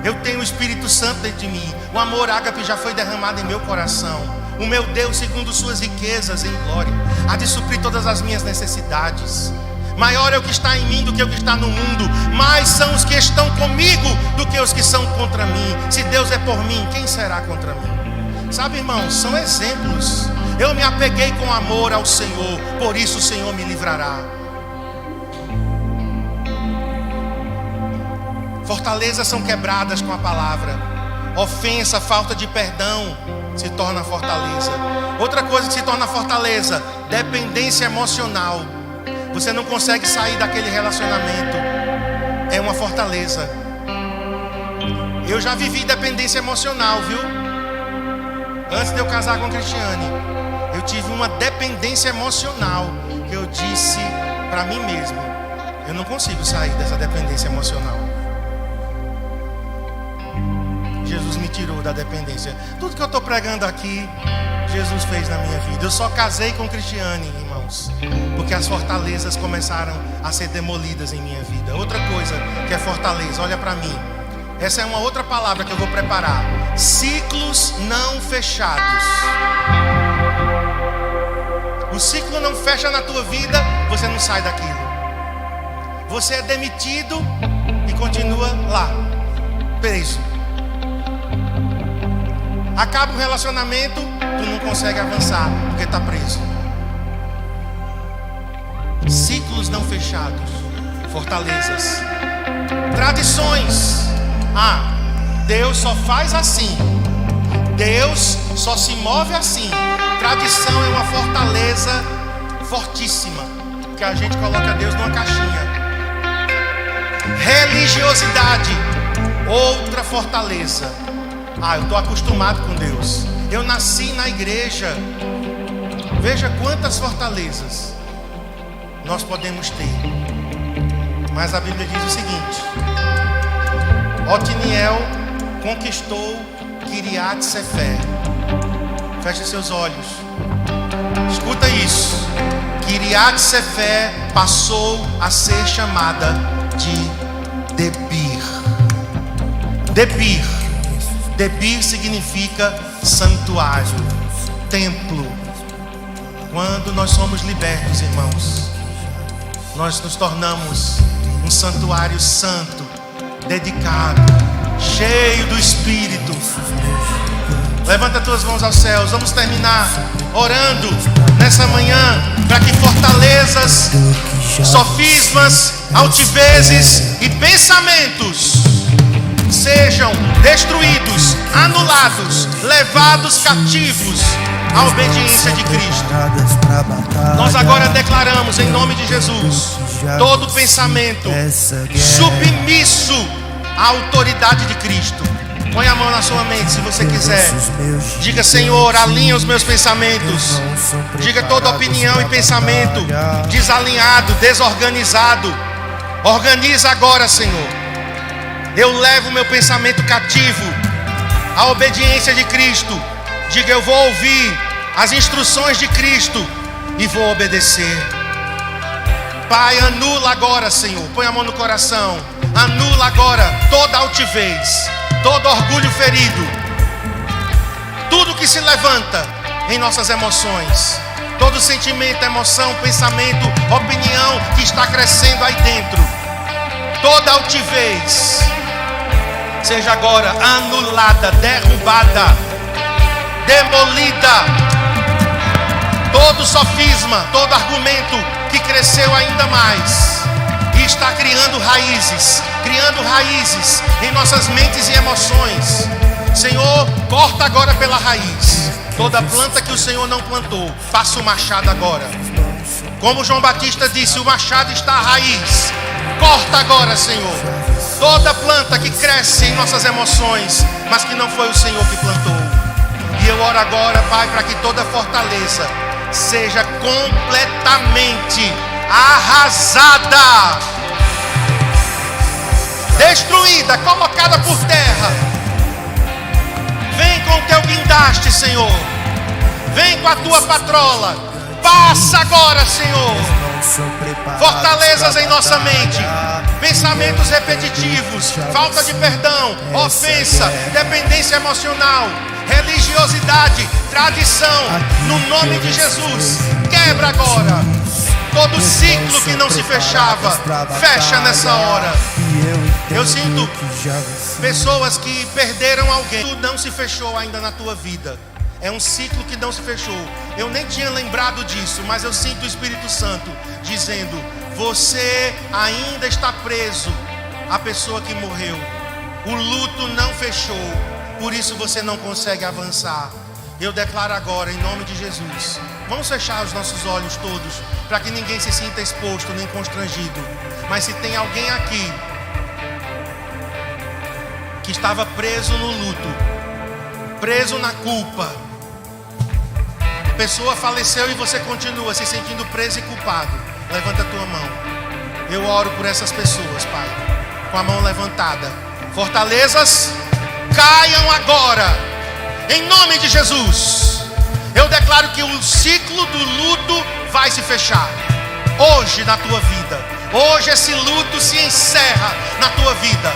Eu tenho o Espírito Santo dentro de mim. O amor ágape já foi derramado em meu coração. O meu Deus, segundo suas riquezas em glória, há de suprir todas as minhas necessidades. Maior é o que está em mim do que o que está no mundo. Mais são os que estão comigo do que os que são contra mim. Se Deus é por mim, quem será contra mim? Sabe, irmãos, são exemplos. Eu me apeguei com amor ao Senhor, por isso o Senhor me livrará. Fortalezas são quebradas com a palavra. Ofensa, falta de perdão se torna fortaleza. Outra coisa que se torna fortaleza: dependência emocional. Você não consegue sair daquele relacionamento. É uma fortaleza. Eu já vivi dependência emocional, viu? Antes de eu casar com a Cristiane, eu tive uma dependência emocional que eu disse para mim mesmo: eu não consigo sair dessa dependência emocional. Jesus me tirou da dependência. Tudo que eu estou pregando aqui, Jesus fez na minha vida. Eu só casei com Cristiane, irmãos, porque as fortalezas começaram a ser demolidas em minha vida. Outra coisa que é fortaleza, olha para mim. Essa é uma outra palavra que eu vou preparar. Ciclos não fechados. O ciclo não fecha na tua vida, você não sai daquilo. Você é demitido e continua lá, preso. Acaba o relacionamento, tu não consegue avançar porque está preso. Ciclos não fechados. Fortalezas. Tradições. Deus só faz assim. Deus só se move assim. Tradição é uma fortaleza fortíssima, que a gente coloca Deus numa caixinha. Religiosidade, outra fortaleza. Eu estou acostumado com Deus. Eu nasci na igreja. Veja quantas fortalezas nós podemos ter. Mas a Bíblia diz o seguinte: Otniel conquistou Kiriat Sefer. Feche seus olhos. Escuta isso. Kiriat Sefer passou a ser chamada de Debir. Debir. Debir significa santuário, templo. Quando nós somos libertos, irmãos, nós nos tornamos um santuário santo, dedicado, cheio do Espírito. Levanta tuas mãos aos céus. Vamos terminar orando nessa manhã para que fortalezas, sofismas, altivezes e pensamentos sejam destruídos, anulados controlados, levados cativos à obediência de Cristo. Nós agora declaramos em nome de Jesus todo pensamento submisso à autoridade de Cristo. Põe a mão na sua mente se você quiser. Diga: Senhor, alinha os meus pensamentos. Diga: toda opinião e pensamento desalinhado, desorganizado, organiza agora, Senhor. Eu levo meu pensamento cativo à obediência de Cristo. Diga: eu vou ouvir as instruções de Cristo e vou obedecer. Pai, anula agora, Senhor. Põe a mão no coração. Anula agora toda altivez, todo orgulho ferido, tudo que se levanta em nossas emoções, todo sentimento, emoção, pensamento, opinião que está crescendo aí dentro, toda altivez, seja agora anulada, derrubada, demolida. Todo sofisma, todo argumento que cresceu ainda mais e está criando raízes em nossas mentes e emoções. Senhor, corta agora pela raiz toda planta que o Senhor não plantou. Passa o machado agora. Como João Batista disse, o machado está à raiz. Corta agora, Senhor, toda planta que cresce em nossas emoções, mas que não foi o Senhor que plantou. E eu oro agora, Pai, para que toda fortaleza seja completamente arrasada, destruída, colocada por terra. Vem com o teu guindaste, Senhor. Vem com a tua patrola. Passa agora, Senhor. Fortalezas em nossa mente, pensamentos repetitivos, falta de perdão, ofensa, dependência emocional, religiosidade, tradição, no nome de Jesus. Quebra agora todo ciclo que não se fechava. Fecha nessa hora. Eu sinto pessoas que perderam alguém. Tudo não se fechou ainda na tua vida. É um ciclo que não se fechou. Eu nem tinha lembrado disso, mas eu sinto o Espírito Santo dizendo: você ainda está preso à pessoa que morreu. O luto não fechou, por isso você não consegue avançar. Eu declaro agora, em nome de Jesus, vamos fechar os nossos olhos todos, para que ninguém se sinta exposto nem constrangido. Mas se tem alguém aqui que estava preso no luto, preso na culpa, a pessoa faleceu e você continua se sentindo preso e culpado, levanta a tua mão. Eu oro por essas pessoas, Pai, com a mão levantada. Fortalezas caiam agora, em nome de Jesus. Eu declaro que o ciclo do luto vai se fechar hoje na tua vida. Hoje esse luto se encerra na tua vida.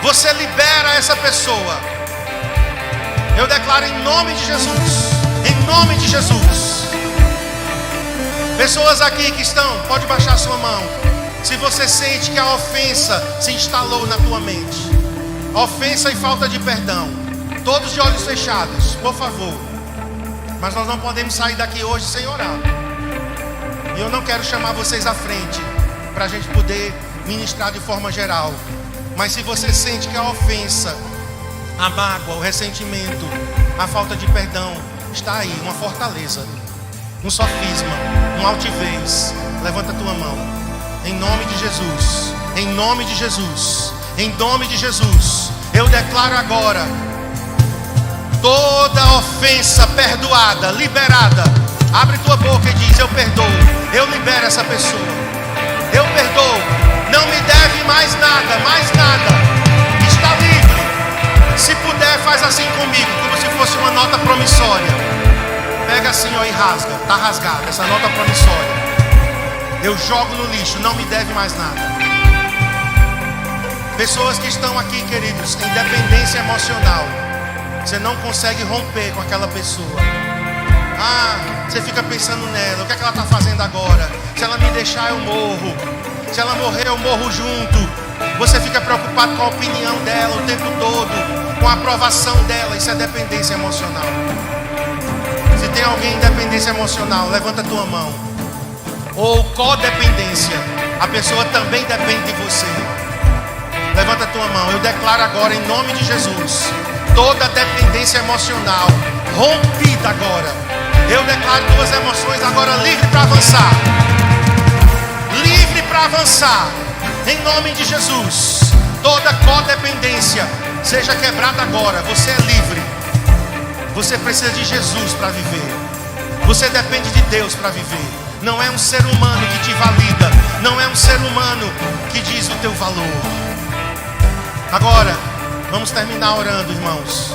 Você libera essa pessoa. Eu declaro em nome de Jesus. Em nome de Jesus. Pessoas aqui que estão, pode baixar sua mão. Se você sente que a ofensa se instalou na tua mente, ofensa e falta de perdão, todos de olhos fechados, por favor. Mas nós não podemos sair daqui hoje sem orar. E eu não quero chamar vocês à frente para a gente poder ministrar de forma geral. Mas se você sente que a ofensa, a mágoa, o ressentimento, a falta de perdão está aí, uma fortaleza, um sofisma, uma altivez, levanta a tua mão. Em nome de Jesus, em nome de Jesus, em nome de Jesus, eu declaro agora toda ofensa perdoada, liberada. Abre tua boca e diz: eu perdoo, eu libero essa pessoa, eu perdoo, não me deve mais nada, está livre. Se puder, faz assim comigo, como se fosse uma nota promissória. Pega assim, ó, e rasga, está rasgada essa nota promissória. Eu jogo no lixo, não me deve mais nada. Pessoas que estão aqui, queridos, em dependência emocional, você não consegue romper com aquela pessoa. Você fica pensando nela, o que é que ela está fazendo agora? Se ela me deixar, eu morro. Se ela morrer, eu morro junto. Você fica preocupado com a opinião dela o tempo todo, com a aprovação dela. Isso é dependência emocional. Se tem alguém em dependência emocional, levanta a tua mão. Ou codependência, a pessoa também depende de você. Levanta a tua mão. Eu declaro agora em nome de Jesus toda dependência emocional rompida agora. Eu declaro tuas emoções agora livre para avançar. Livre para avançar. Em nome de Jesus. Toda codependência seja quebrada agora. Você é livre. Você precisa de Jesus para viver. Você depende de Deus para viver. Não é um ser humano que te valida. Não é um ser humano que diz o teu valor. Agora, vamos terminar orando, irmãos,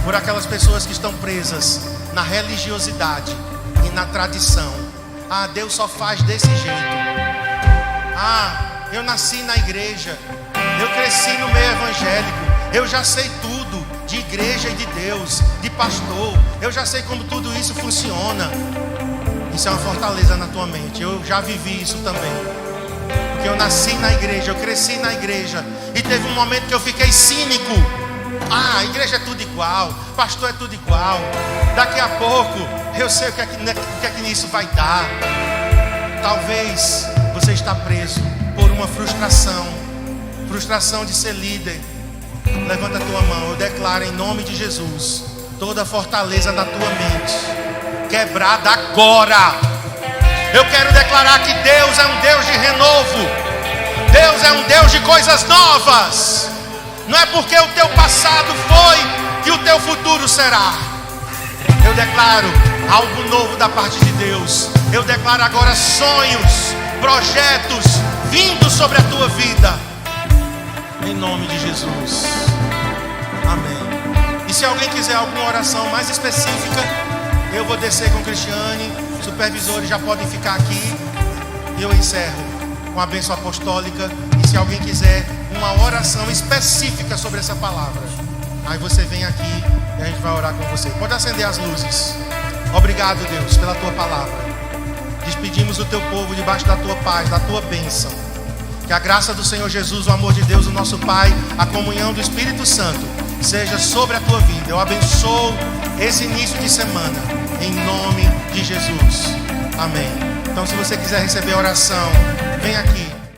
por aquelas pessoas que estão presas na religiosidade e na tradição. Ah, Deus só faz desse jeito. Ah, eu nasci na igreja. Eu cresci no meio evangélico. Eu já sei tudo de igreja e de Deus, de pastor. Eu já sei como tudo isso funciona. Isso é uma fortaleza na tua mente. Eu já vivi isso também. Porque eu nasci na igreja, eu cresci na igreja. E teve um momento que eu fiquei cínico. Ah, a igreja é tudo igual, pastor é tudo igual. Daqui a pouco eu sei o que é que nisso vai dar. Talvez você está preso por uma frustração de ser líder. Levanta a tua mão, eu declaro em nome de Jesus toda a fortaleza da tua mente quebrada agora. Eu quero declarar que Deus é um Deus de renovo. Deus é um Deus de coisas novas. Não é porque o teu passado foi que o teu futuro será. Eu declaro algo novo da parte de Deus. Eu declaro agora sonhos, projetos vindo sobre a tua vida. Em nome de Jesus. Amém. E se alguém quiser alguma oração mais específica, eu vou descer com Cristiane. Supervisores já podem ficar aqui. E eu encerro com a bênção apostólica. E se alguém quiser uma oração específica sobre essa palavra, aí você vem aqui e a gente vai orar com você. Pode acender as luzes. Obrigado, Deus, pela tua palavra. Despedimos o teu povo debaixo da tua paz, da tua bênção. Que a graça do Senhor Jesus, o amor de Deus, o nosso Pai, a comunhão do Espírito Santo seja sobre a tua vida. Eu abençoo esse início de semana em nome de Jesus. Amém. Então, se você quiser receber oração, vem aqui.